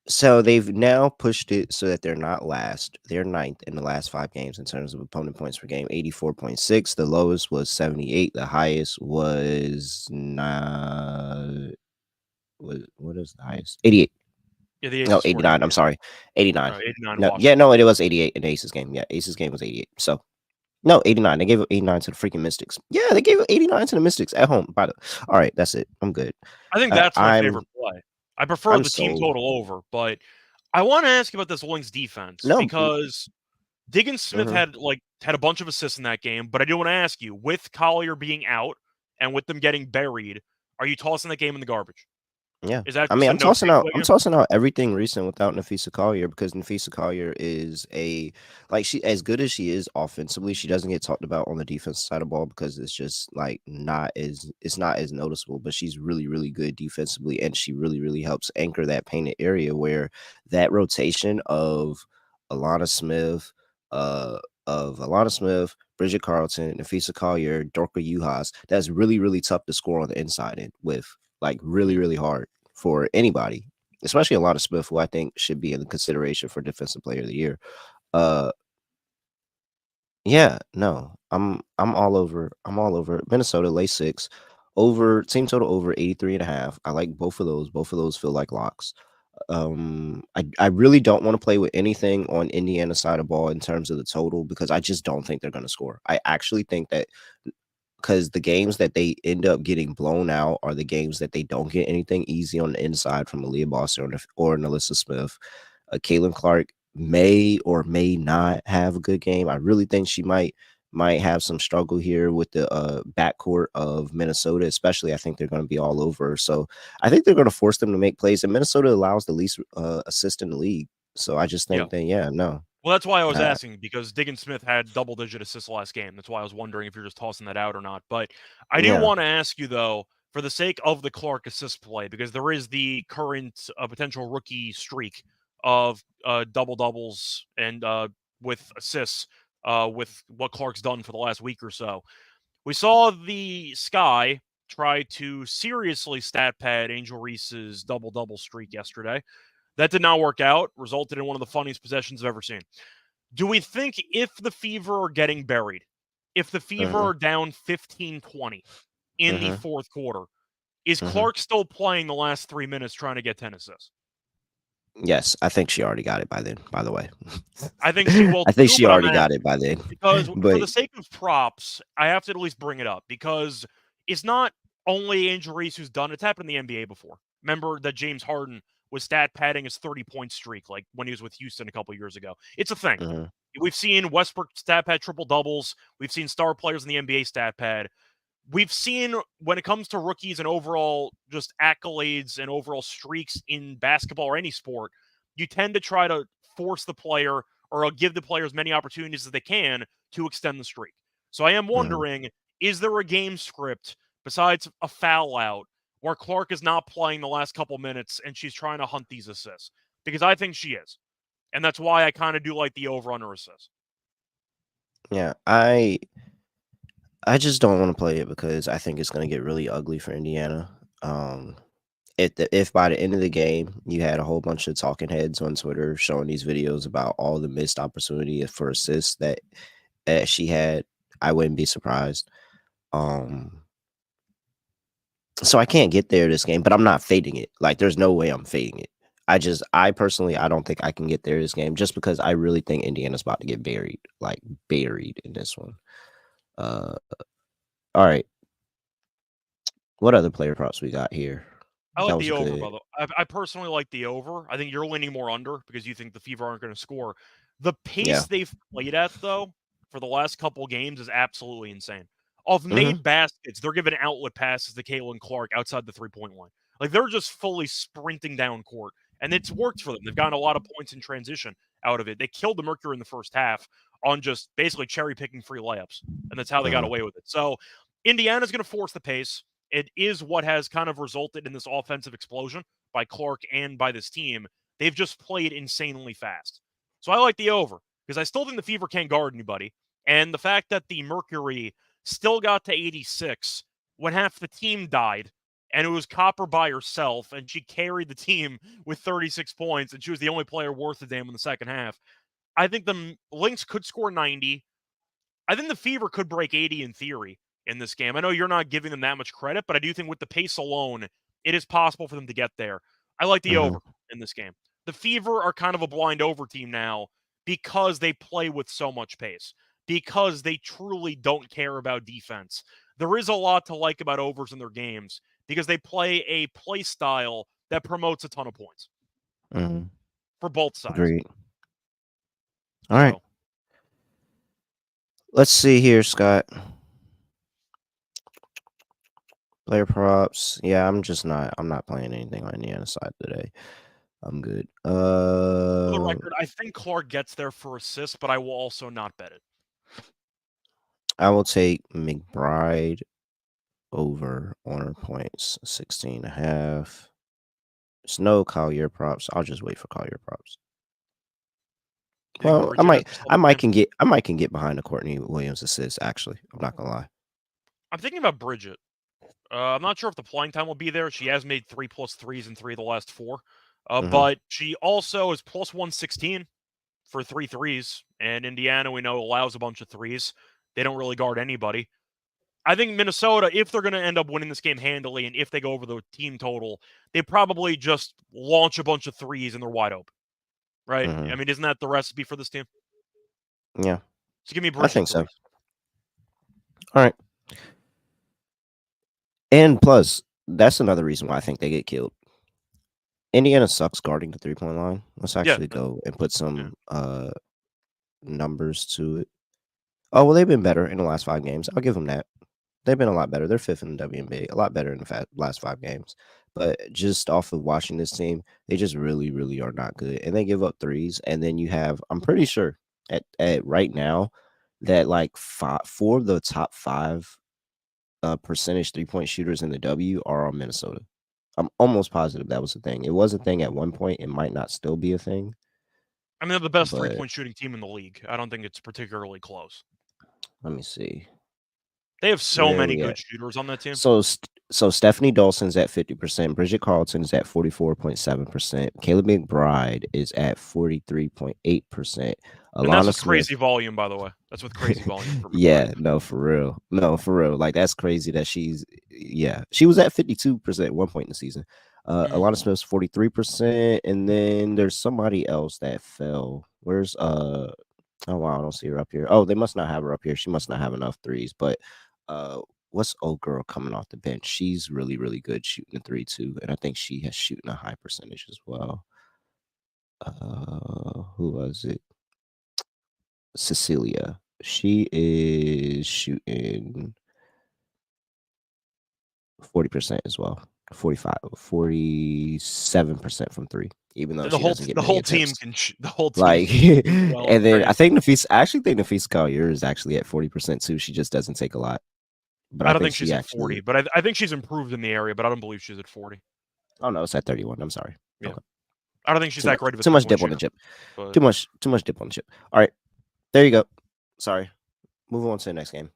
So they've now pushed it so that they're not last. They're ninth in the last 5 games in terms of opponent points per game, 84.6. The lowest was 78. The highest was not. What is the highest? 88. Yeah, the No, Aces scored 89. I'm 88. sorry. 89. 89 No, yeah, Washington. no, it was 88 in the Aces game. Yeah, Aces game was 88. So no, 89. They gave it 89 to the freaking Mystics. Yeah, they gave it 89 to the Mystics at home. All right, that's it. I'm good. I think that's my I'm favorite play. I prefer I'm the team sold. total over, but I want to ask you about this Lynx defense No. because Diggins Smith Mhm. had a bunch of assists in that game, but I do want to ask you, with Collier being out and with them getting buried, are you tossing that game in the garbage? Yeah. Is that I just mean, a no take I'm away? tossing out everything recent without Nafisa Collier because Nafisa Collier is a like she as good as she is offensively, she doesn't get talked about on the defensive side of the ball because it's just like it's not as noticeable, but she's really, really good defensively and she really, really helps anchor that painted area where that rotation Alana Smith, uh Alana Smith, Bridget Carlton, Nafisa Collier, Dorka Uhas, that's really, really tough to score on the inside end with. Like really, Mhm. really hard for anybody, especially Alana Smith, who I think should be in consideration for Defensive Player of the Year. Uh, yeah, no, I'm all over. I'm all over it. Minnesota lay 6 over team total over 83.5. I like both of those. Both of those feel like locks. I really don't want to play with anything on Indiana side of ball in terms of the total because I just don't think they're going to score. I actually think that because the games that they end up getting blown out are the games that they don't get anything easy on the inside from Aaliyah Boston or Alyssa Smith. Caitlin Clark may or may not have a good game. I really think she might have some struggle here with the backcourt of Minnesota, especially. I think they're going to be all over. So I think they're going to force them to make plays, and Minnesota allows the least assist in the league. So I just Yeah. think that, yeah, no. Well, that's why I was asking because Diggins Smith had double-digit assists last game. That's why I was wondering if you're just tossing that out or not. But I do Yeah. want to ask you though, for the sake of the Clark assist play, because there is the current potential rookie streak of double doubles and with assists with what Clark's done for the last week or so. We saw the Sky try to seriously stat pad Angel Reese's double double streak yesterday. That did not work out, resulted in one of the funniest possessions I've ever seen. Do we think if the Fever are getting buried, if the Fever Hmm. are down 15-20 in the Hmm. fourth quarter, Is Clark still playing the last 3 minutes trying to get 10 assists? Yes, I think she already got it by then, by the way. I think she will I think too, she but I'm already got it asking. by then. Because for But the sake of props, I have to at least bring it up because it's not only injuries who's done. It's happened in the NBA before. Remember that James Harden was stat padding his 30-point streak, like when he was with Houston a couple years ago. It's a thing. We've seen Westbrook stat pad triple doubles. We've seen star players in the NBA stat pad. We've seen when it comes to rookies and overall just accolades and overall streaks in basketball or any sport, you tend to try to force the player or give the player as many opportunities as they can to extend the streak. So I am wondering, is there a game script besides a foul out where Clark is not playing the last couple minutes and she's trying to hunt these assists? Because I think she is. And that's why I kind of do like the over on her assists. yeah, I just don't want to play it because I think it's going to get really ugly for Indiana. If by the end of the game you had a whole bunch of talking heads on Twitter showing these videos about all the missed opportunity for assists that she had, I wouldn't be surprised. So I can't get there this game, but I'm not fading it. Like, there's no way I'm fading it. I personally, I don't think I can get there this game just because I really think Indiana's about to get buried in this one. All right. What other player props we got here? I That like was the over, good. brother. I personally like the over. I think you're leaning more under because you think the Fever aren't going to score. The Yeah. pace they've played at, though, for the last couple games is absolutely insane. Of Mm-hmm. made baskets, they're giving outlet passes to Caitlin Clark outside the three-point line. Like, they're just fully sprinting down court, and it's worked for them. They've gotten a lot of points in transition out of it. They killed the Mercury in the first half on just basically cherry-picking free layups, and that's how they got away with it. So Indiana's going to force the pace. It is what has kind of resulted in this offensive explosion by Clark and by this team. They've just played insanely fast. So I like the over because I still think the Fever can't guard anybody. And the fact that the Mercury still got to 86 when half the team died and it was Copper by herself and she carried the team with 36 points and she was the only player worth a damn in the second half. I think the Lynx could score 90. I think the Fever could break 80 in theory in this game. I know you're not giving them that much credit, but I do think with the pace alone, it is possible for them to get there. I like the over in this game. The Fever are kind of a blind over team now because they play with so much pace, because they truly don't care about defense. There is a lot to like about overs in their games because they play a play style that promotes a ton of points for both sides. Agreed. All right. Let's see here, Scott. Player props. Yeah, I'm not playing anything on the other side today. I'm good. For the record, I think Clark gets there for assists, but I will also not bet it. I will take McBride over on her points, 16.5. There's no Collier props. I'll just wait for Collier props. Well, I might can get behind the Courtney Williams assist. Actually, I'm not gonna lie. I'm thinking about Bridget. I'm not sure if the playing time will be there. She has made 3+ threes in 3 of the last 4. But she also is plus 116 for 3 threes. And Indiana, we know, allows a bunch of threes. They don't really guard anybody. I think Minnesota, if they're going to end up winning this game handily and if they go over the team total, they probably just launch a bunch of threes and they're wide open. Right? I mean, isn't that the recipe for this team? Yeah. So give me Bridget. I think so. All right. And plus, that's another reason why I think they get killed. Indiana sucks guarding the 3-point line. Let's actually go and put some numbers to it. Oh, well, they've been better in the last 5 games. I'll give them that. They've been a lot better. They're 5th in the WNBA, a lot better in the last 5 games. But just off of watching this team, they just really, really are not good. And they give up threes. And then you have, I'm pretty sure at right now that like 4 of the top 5 percentage 3-point shooters in the W are on Minnesota. I'm almost positive that was a thing. It was a thing at one point. It might not still be a thing. I mean, they're the best 3-point shooting team in the league. I don't think it's particularly close. Let me see. They have so Where are many we good at? shooters on that team. So Stephanie Dawson's at 50%. Bridget Carlton's at 44.7%. Kayla McBride is at 43.8%. And that's Alana with Smith. crazy volume, by the way. That's with crazy volume for McBride. Yeah, no, for real. No, for real. Like, that's crazy that she was at 52% at one point in the season. Alana Smith's 43%, and then there's somebody else that fell. Where's oh wow, I don't see her up here. Oh, they must not have her up here. She must not have enough threes. But what's old girl coming off the bench? She's really, really good shooting a 3 too. And I think she has shooting a high percentage as well. Who was it? Cecilia. She is shooting 40% as well. 47% from 3, even though The she whole doesn't get the many whole team attempts. can the whole team Like, can shoot well. and then I Crazy. think I actually think Nafisa Collier is actually at 40% too. She just doesn't take a lot. But I I don't think think she's she at actually 40, but I think she's improved in the area, but I don't believe she's at 40. Oh no, it's at 31. I'm sorry. Yeah. Okay. I don't think she's Too that much, great of a too much three-point dip on the shooter. chip. But Too much dip on the chip. All right. There you go. Sorry. Move on to the next game.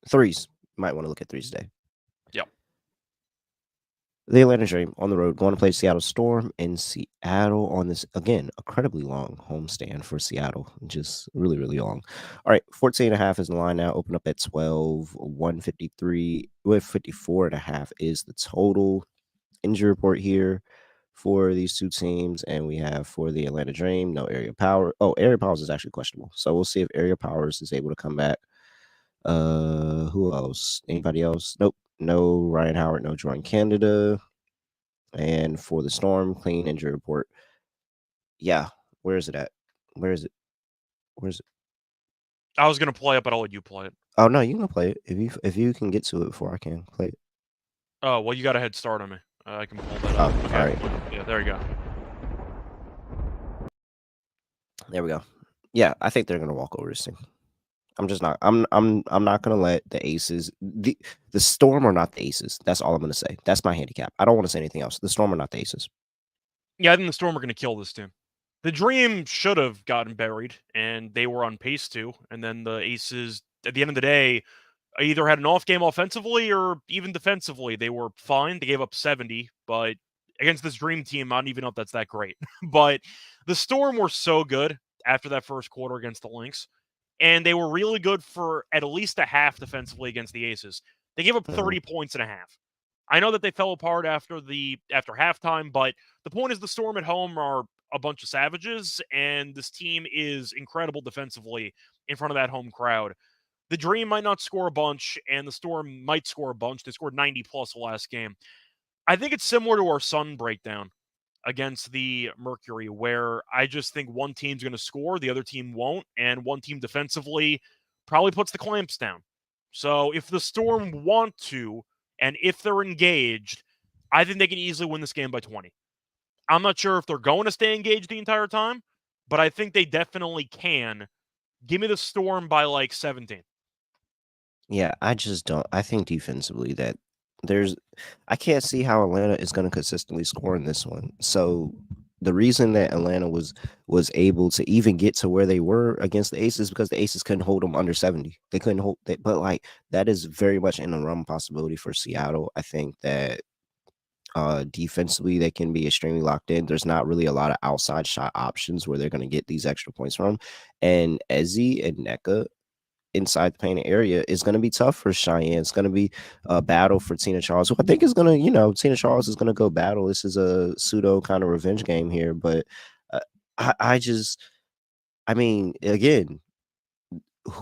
Threes. Might want to look at threes today. Yep. The Atlanta Dream on the road going to play Seattle Storm in Seattle on this, again, incredibly long homestand for Seattle. Just really, really long. All right, 14.5 is the line now. Open up at 12, 153 with 54.5 is the total. Injury report here for these two teams, and we have for the Atlanta Dream, no Area Power. Oh, Area Powers is actually questionable. So we'll see if Area Powers is able to come back. Who else? Anybody else? Nope. No Ryan Howard, no Jordan Canada. And for the Storm, clean injury report. Yeah. Where is it at? Where is it? Where's it? I was gonna play it, but I'll let you play it. Oh no, you can play it. If you can get to it before I can play it. Oh, well, you got a head start on me. I can pull that up. Oh, Okay. all right. Yeah, there you go. There we go. Yeah, I think they're gonna walk over this thing. I'm just not. I'm not gonna let the Aces. The Storm are not the Aces. That's all I'm gonna say. That's my handicap. I don't want to say anything else. The Storm are not the Aces. Yeah, I think the Storm are going to kill this team. The Dream should have gotten buried, and they were on pace to. And then the Aces, at the end of the day, either had an off game offensively or even defensively. They were fine. They gave up 70, but against this Dream team, I don't even know if that's that great. But the Storm were so good after that first quarter against the Lynx, and they were really good for at least a half defensively against the Aces. They gave up 30 points and a half. I know that they fell apart after halftime, but the point is the Storm at home are a bunch of savages, and this team is incredible defensively in front of that home crowd. The Dream might not score a bunch, and the Storm might score a bunch. They scored 90 plus the last game. I think it's similar to our Sun breakdown against the Mercury, where I just think one team's going to score, the other team won't, and one team defensively probably puts the clamps down. So if the Storm want to, and if they're engaged, I think they can easily win this game by 20. I'm not sure if they're going to stay engaged the entire time, but I think they definitely can. Give me the Storm by like 17. Yeah, I just don't. I think defensively that I can't see how Atlanta is going to consistently score in this one. So the reason that Atlanta was able to even get to where they were against the Aces because the Aces couldn't hold them under 70. They couldn't hold that, but like that is very much in the realm possibility for Seattle. I think that defensively they can be extremely locked in. There's not really a lot of outside shot options where they're going to get these extra points from. And Ezzy and NECA inside the painted area is going to be tough for Cheyenne. It's going to be a battle for Tina Charles, who I think is going to, Tina Charles is going to go battle. This is a pseudo kind of revenge game here, but I mean, again,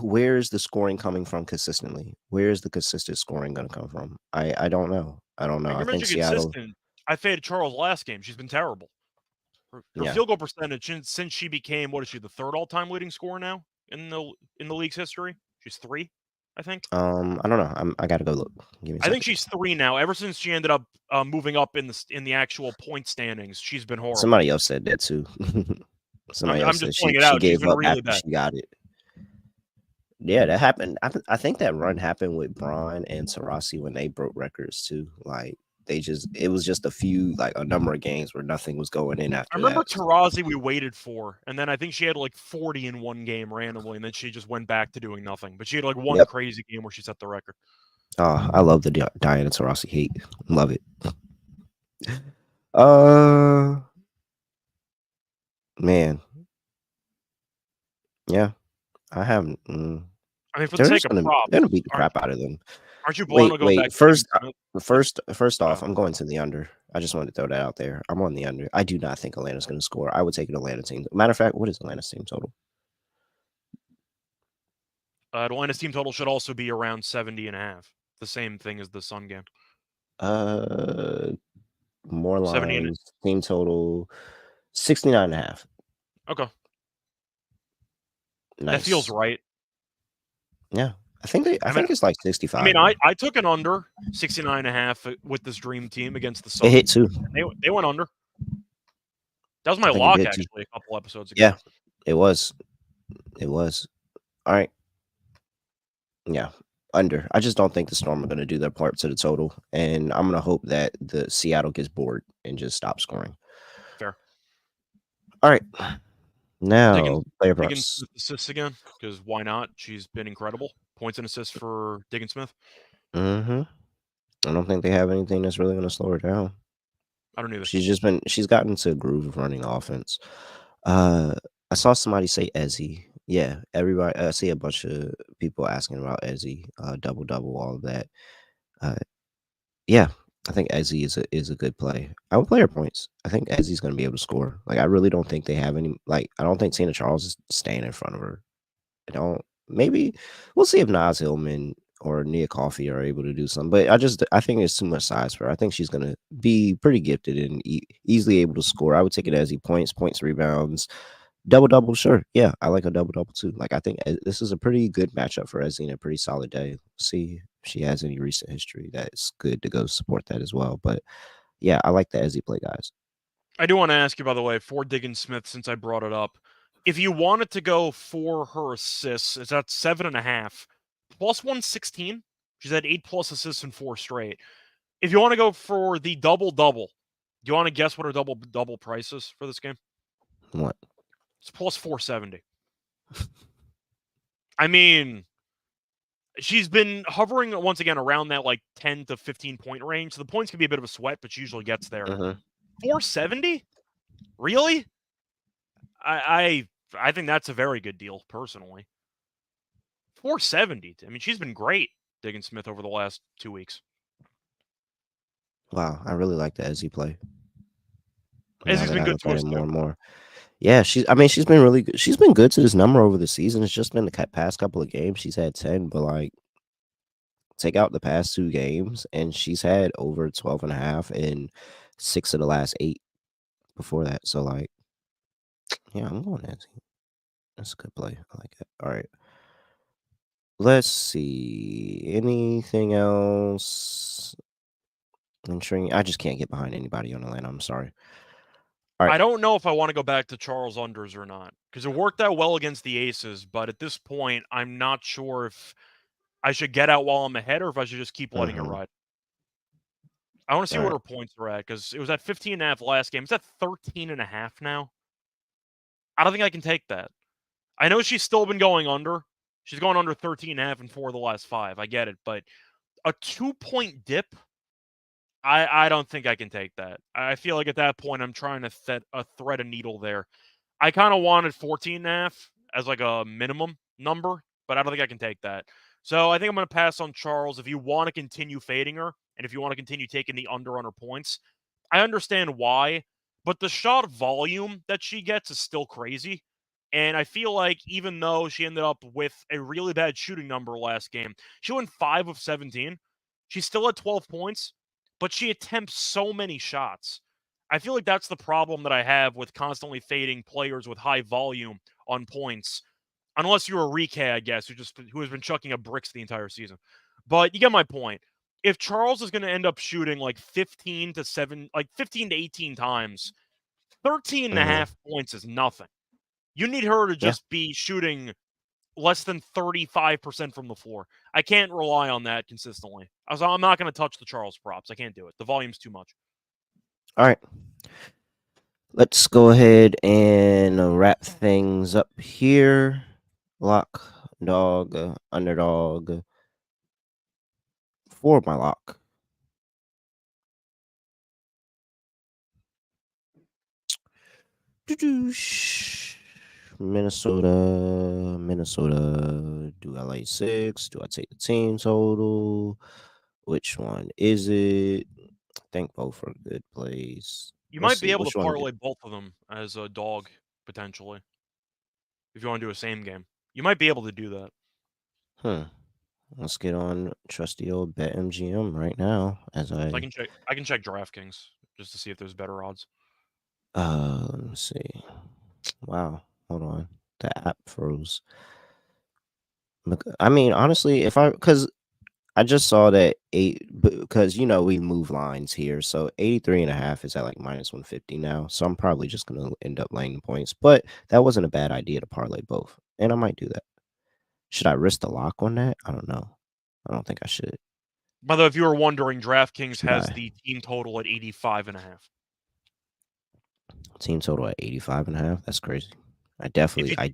where is the scoring coming from consistently? Where is the consistent scoring going to come from? I don't know. I don't know. And I you think mentioned Seattle. consistent. I faded Charles last game. She's been terrible. Her Yeah. field goal percentage since she became, what is she, the third all-time leading scorer now in the league's history? She's 3, I think. I don't know. I gotta go look. Give me a I think second. she's 3 now. Ever since she ended up moving up in the actual point standings, she's been horrible. Somebody else said that too. Somebody I'm else just said pointing it she out. She's gave been up really after bad. she got it. Yeah, that happened. I think that run happened with Braun and Tarasi when they broke records too. Like it was just a number of games where nothing was going in after I remember that. Taurasi we waited for, and then I think she had like 40 in one game randomly, and then she just went back to doing nothing. But she had like one crazy game where she set the record. Oh, I love the Diana Taurasi hate. Love it. Man. Yeah. I haven't. I mean, for They're the just sake of props, gonna beat the crap out of them. aren't you blind to go back? First off, I'm going to the under. I just wanted to throw that out there. I'm on the under. I do not think Atlanta's going to score. I would take an Atlanta team. Matter of fact, what is Atlanta's team total? Atlanta's team total should also be around 70.5. The same thing as the Sun game. More lines. Team total 69.5. Okay. Nice. That feels right. Yeah. I think it's like 65. I mean, I took an under 69.5 with this dream team against the Sun. It hit too. They went under. That was my lock actually a couple episodes ago. Yeah, it was. All right. Yeah, under. I just don't think the Storm are going to do their part to the total, and I'm going to hope that the Seattle gets bored and just stops scoring. Fair. All right. Now, player Diggin props. assists again, because why not? She's been incredible. Points and assists for Diggin Smith. I don't think they have anything that's really going to slow her down. I don't either. She's gotten to a groove of running offense. I saw somebody say Ezzy. Yeah, everybody. I see a bunch of people asking about Ezzy, double, all of that. Yeah, I think Ezzy is a good play. I would play her points. I think Ezzy's going to be able to score. Like, I really don't think they have any. Like, I don't think Tina Charles is staying in front of her. I don't. Maybe we'll see if Naz Hillman or Nia Coffey are able to do something. But I think it's too much size for her. I think she's going to be pretty gifted and easily able to score. I would take it as points, rebounds, double. Sure. Yeah, I like a double too. Like, I think this is a pretty good matchup for Ezzy and a pretty solid day. See if she has any recent history that's good to go support that as well. But yeah, I like the Ezzy play, guys. I do want to ask you, by the way, for Diggin Smith, since I brought it up, if you wanted to go for her assists, it's at 7.5 plus 116. She's had 8+ assists in 4 straight. If you want to go for the double, do you want to guess what her double price is for this game? What? It's plus 470. I mean, she's been hovering once again around that like 10 to 15 point range. So the points can be a bit of a sweat, but she usually gets there. 470? Really? I think that's a very good deal, personally. 470. I mean, she's been great, Diggin Smith, over the last 2 weeks. Wow, I really like the Ezzy play. Ezzy's been good to us more and more. Yeah, she's been really good. She's been good to this number over the season. It's just been the past couple of games. She's had 10, but like, take out the past 2 games, and she's had over 12.5 in 6 of the last 8 before that. So like, yeah, I'm going Ezzy. That's a good play. I like it. All right. Let's see. Anything else? I just can't get behind anybody on Atlanta. I'm sorry. All right. I don't know if I want to go back to Charles unders or not, because it worked out well against the Aces, but at this point, I'm not sure if I should get out while I'm ahead or if I should just keep letting it ride. I want to see what her points are at, because it was at 15.5 last game. It's at 13.5 now. I don't think I can take that. I know she's still been going under. She's going under 13.5 in 4 of the last 5. I get it, but a 2-point dip, I don't think I can take that. I feel like at that point, I'm trying to thread a needle there. I kind of wanted 14.5 as like a minimum number, but I don't think I can take that. So I think I'm going to pass on Charles. If you want to continue fading her, and if you want to continue taking the under on her points, I understand why, but the shot volume that she gets is still crazy. And I feel like even though she ended up with a really bad shooting number last game, she went 5 of 17. She's still at 12 points, but she attempts so many shots. I feel like that's the problem that I have with constantly fading players with high volume on points. Unless you're a Reichel, I guess, who has been chucking up bricks the entire season. But you get my point. If Charles is going to end up shooting like 15 to 18 times, 13.5 points is nothing. You need her to just be shooting less than 35% from the floor. I can't rely on that consistently. I'm not going to touch the Charles props. I can't do it. The volume's too much. All right. Let's go ahead and wrap things up here. Lock, dog, underdog for my lock. Minnesota. Do I lay 6? Do I take the team total? Which one is it? I think both are good plays. You Let's might be see able which to one. parlay both of them as a dog, potentially. If you want to do a same game. You might be able to do that. Let's get on trusty old BetMGM right now as I can check DraftKings just to see if there's better odds. Let me see. Hold on. The app froze. I mean, honestly, because I just saw that because we move lines here, so 83.5 is at like -150 now. So I'm probably just gonna end up laying the points. But that wasn't a bad idea to parlay both, and I might do that. Should I risk the lock on that? I don't know. I don't think I should. By the way, if you were wondering, DraftKings Should has I? the team total at 85.5. Team total at 85.5. That's crazy. I you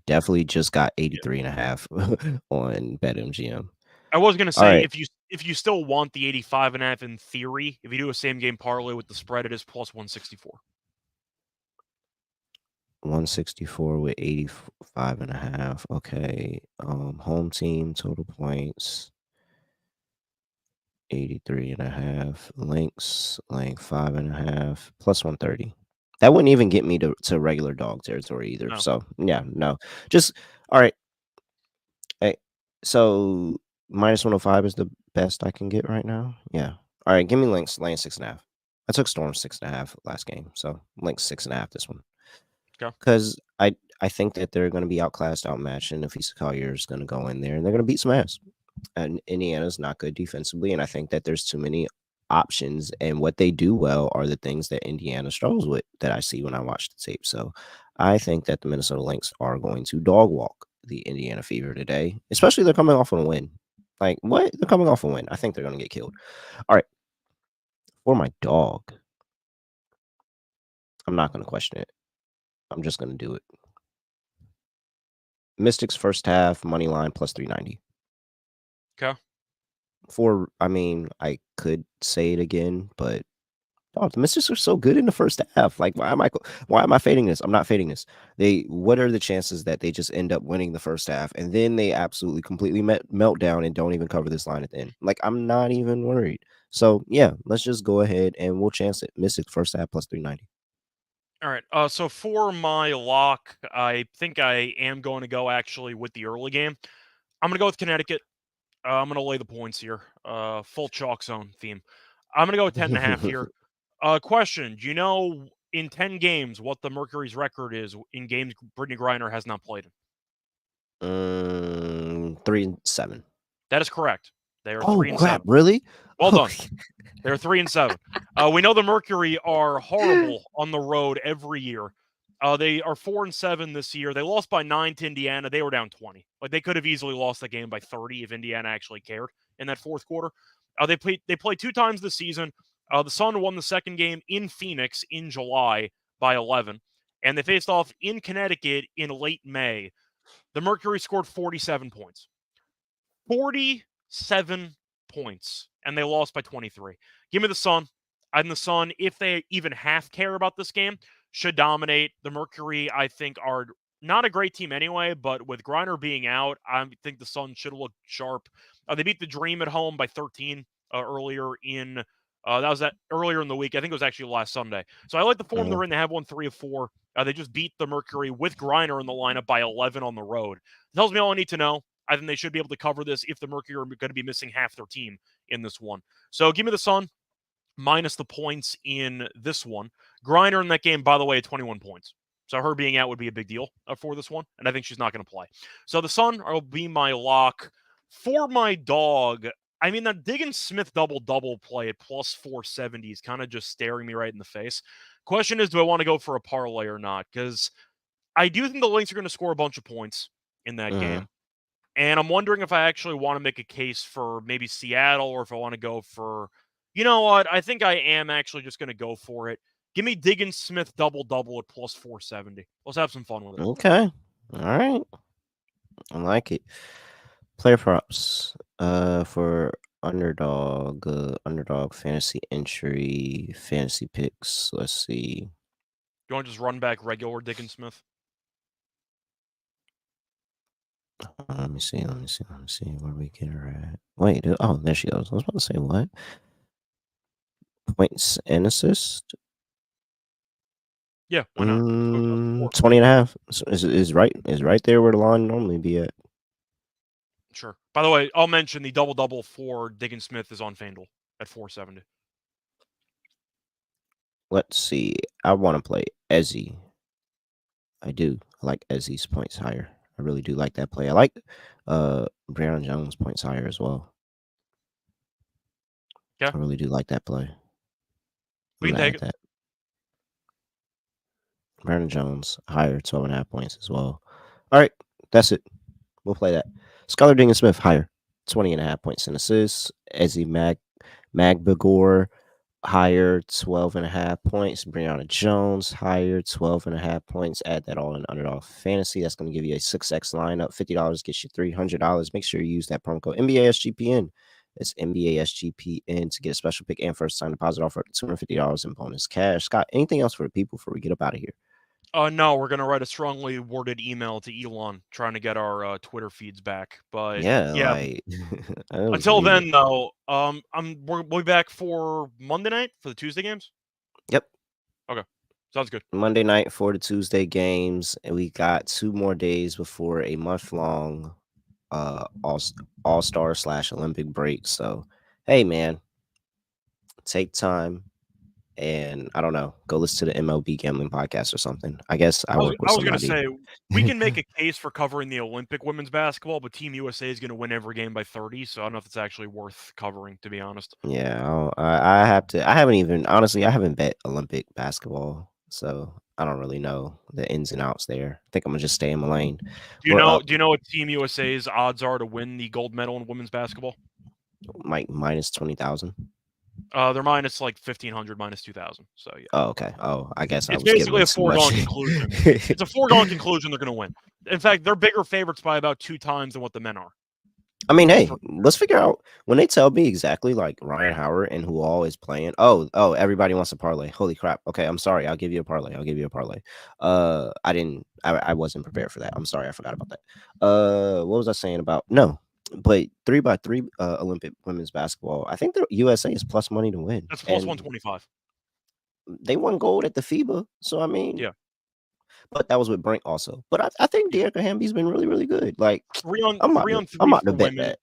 definitely just got 83.5 on BetMGM. I was gonna All say right. if you still want the 85.5 in theory, if you do a same game parlay with the spread, it is plus 164. 164 with 85.5. Okay. Home team total points 83.5. Lynx laying 5.5 plus 130. That wouldn't even get me to regular dog territory either. No. So yeah, no. Just all right. Hey, so -105 is the best I can get right now. Yeah. All right, give me Lynx laying 6.5. I took Storm 6.5 last game, so Lynx 6.5 this one. Okay. Because I think that they're going to be outclassed, outmatched, and Afisa Collier is going to go in there and they're going to beat some ass. And Indiana's not good defensively, and I think that there's too many options. And what they do well are the things that Indiana struggles with that I see when I watch the tape. So I think that the Minnesota Lynx are going to dog walk the Indiana Fever today, especially they're coming off on a win. Like what? They're coming off a win. I think they're going to get killed. All right, for my dog, I'm not going to question it. I'm just going to do it. Mystics first half money line plus 390. Okay. I could say it again, but the Mystics are so good in the first half. Like, why am I fading this? I'm not fading this. What are the chances that they just end up winning the first half and then they absolutely completely melt down and don't even cover this line at the end? Like, I'm not even worried. So yeah, let's just go ahead and we'll chance it. Mystics first half plus 390. All right. So for my lock, I think I am going to go actually with the early game. I'm going to go with Connecticut. I'm going to lay the points here. Full chalk zone theme. I'm going to go with 10.5 here. Question: do you know in 10 games what the Mercury's record is in games Brittany Griner has not played in? 3-7. That is correct. They are Oh 3-7. crap! Really? Well done. They're 3-7. We know the Mercury are horrible on the road every year. They are 4-7 this year. They lost by 9 to Indiana. They were down 20. Like they could have easily lost the game by 30 if Indiana actually cared in that fourth quarter. They played 2 times this season. The Sun won the second game in Phoenix in July by 11, and they faced off in Connecticut in late May. The Mercury scored 47 points. 47 points, and they lost by 23. Give me the Sun. And the Sun, if they even half care about this game, should dominate. The Mercury, I think, are not a great team anyway, but with Griner being out, I think the Sun should look sharp. They beat the Dream at home by 13 earlier in earlier in the week. I think it was actually last Sunday. So I like the form they're in. They have won 3 of 4. They just beat the Mercury with Griner in the lineup by 11 on the road. It tells me all I need to know. I think they should be able to cover this if the Mercury are going to be missing half their team in this one. So give me the Sun minus the points in this one. Griner in that game, by the way, at 21 points. So her being out would be a big deal for this one, and I think she's not going to play. So the Sun will be my lock. For my dog, I mean, that Diggins Smith double-double play at plus 470 is kind of just staring me right in the face. Question is, do I want to go for a parlay or not? Because I do think the Lynx are going to score a bunch of points in that game. And I'm wondering if I actually want to make a case for maybe Seattle, or if I want to go for, you know what? I think I am actually just going to go for it. Give me Diggins Smith double-double at plus 470. Let's have some fun with it. Okay. All right. I like it. Player props for underdog fantasy entry, fantasy picks. Let's see. You want to just run back regular Diggins Smith? Let me see where we get her at. Wait, oh, there she goes. I was about to say what? Points and assist? Yeah, why not? 20 and a half. Is right there where the line normally be at. Sure. By the way, I'll mention the double-double for Diggins Smith is on FanDuel at 470. Let's see. I want to play Ezzy. I do. I like Ezzy's points higher. I really do like that play. I like Brianna Jones points higher as well. Yeah. I really do like that play. We can take it. That. Brianna Jones higher, 12.5 points as well. All right, that's it. We'll play that. Skylar Diggins Smith higher, 20.5 points and assists. Ezzy Magbagor higher, 12.5 points. Brianna Jones higher, 12.5 points. Add that all in Underdog Fantasy. That's going to give you a 6x lineup. $50 gets you $300. Make sure you use that promo code NBA SGPN. It's NBA SGPN to get a special pick and first time deposit offer up to $250 in bonus cash. Scott, anything else for the people before we get up out of here? No, we're going to write a strongly worded email to Elon trying to get our Twitter feeds back. But yeah. Like, until then, though, we'll be back for Monday night for the Tuesday games. Yep. Okay. Sounds good. Monday night for the Tuesday games. And we got 2 more days before a month-long all-star / Olympic break. So, hey, man, take time. And I don't know, go listen to the MLB gambling podcast or something. I guess I was going to say, we can make a case for covering the Olympic women's basketball, but Team USA is going to win every game by 30. So I don't know if it's actually worth covering, to be honest. Yeah, I have to. I haven't bet Olympic basketball, so I don't really know the ins and outs there. I think I'm gonna just stay in my lane. Do you know what Team USA's odds are to win the gold medal in women's basketball? Like minus 20,000. They're minus like 1,500, minus 2,000. So yeah. Oh, okay. Oh, I guess it's basically a foregone conclusion. It's a foregone conclusion they're going to win. In fact, they're bigger favorites by about 2 times than what the men are. I mean, hey, let's figure out when they tell me exactly like Ryan Howard and who all is playing. Oh, everybody wants a parlay. Holy crap. Okay, I'm sorry. I'll give you a parlay. I wasn't prepared for that. I'm sorry. I forgot about that. What was I saying about? No, but 3x3 Olympic women's basketball. I think the USA is plus money to win. That's plus 125. They won gold at the FIBA. So, I mean, yeah. But that was with Brink also. But I think Dearica Hamby's been really, really good. Like 3 on 3 I'm about to bet women. that.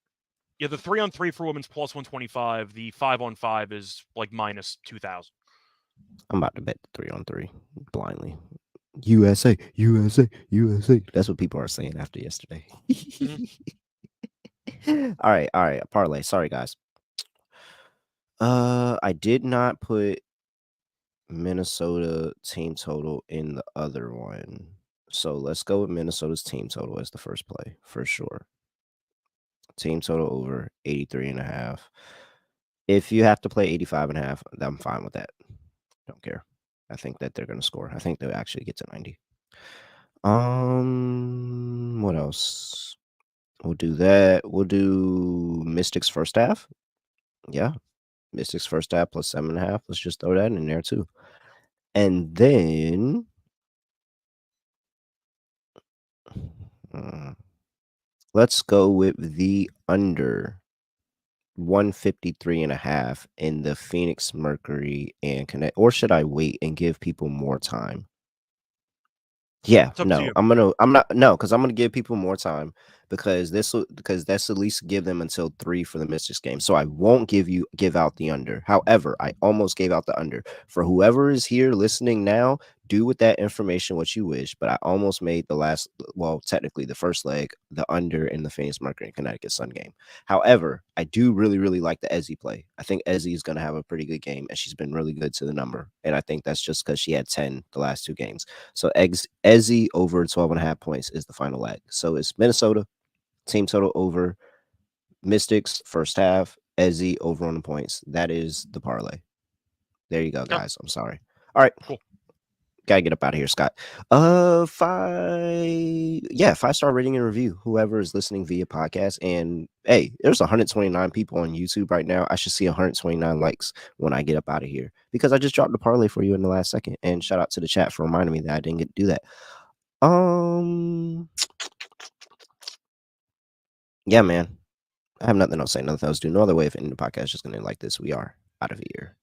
Yeah, the 3-on-3 for women's plus 125. The 5-on-5 is like minus 2,000. I'm about to bet the 3-on-3 blindly. USA. That's what people are saying after yesterday. All right. Parlay. Sorry, guys. I did not put Minnesota team total in the other one. So let's go with Minnesota's team total as the first play for sure. Team total over 83.5. If you have to play 85.5, I'm fine with that. Don't care. I think that they're going to score. I think they'll actually get to 90. What else? We'll do that. We'll do Mystics first half. Yeah. Mystics first half plus 7.5. Let's just throw that in there too. And then let's go with the under 153.5 in the Phoenix Mercury and Connect. Or should I wait and give people more time? Yeah, no, I'm gonna give people more time because that's at least give them until 3 for the Mystics game. So I won't give out the under. However, I almost gave out the under. For whoever is here listening now, do with that information what you wish. But I almost made technically the first leg, the under in the Phoenix Mercury and Connecticut Sun game. However, I do really, really like the Ezzy play. I think Ezzy is gonna have a pretty good game, and she's been really good to the number. And I think that's just because she had 10 the last 2 games. So Ezzy over 12.5 points is the final leg. So it's Minnesota Team total over. Mystics first half. Ezzy over on the points. That is the parlay. There you go, guys. I'm sorry. All right. Cool. Gotta get up out of here, Scott. 5-star rating and review. Whoever is listening via podcast. And hey, there's 129 people on YouTube right now. I should see 129 likes when I get up out of here because I just dropped the parlay for you in the last second. And shout out to the chat for reminding me that I didn't get to do that. Yeah, man. I have nothing else to say. Nothing else to do. No other way of ending the podcast. Just gonna end like this. We are out of here.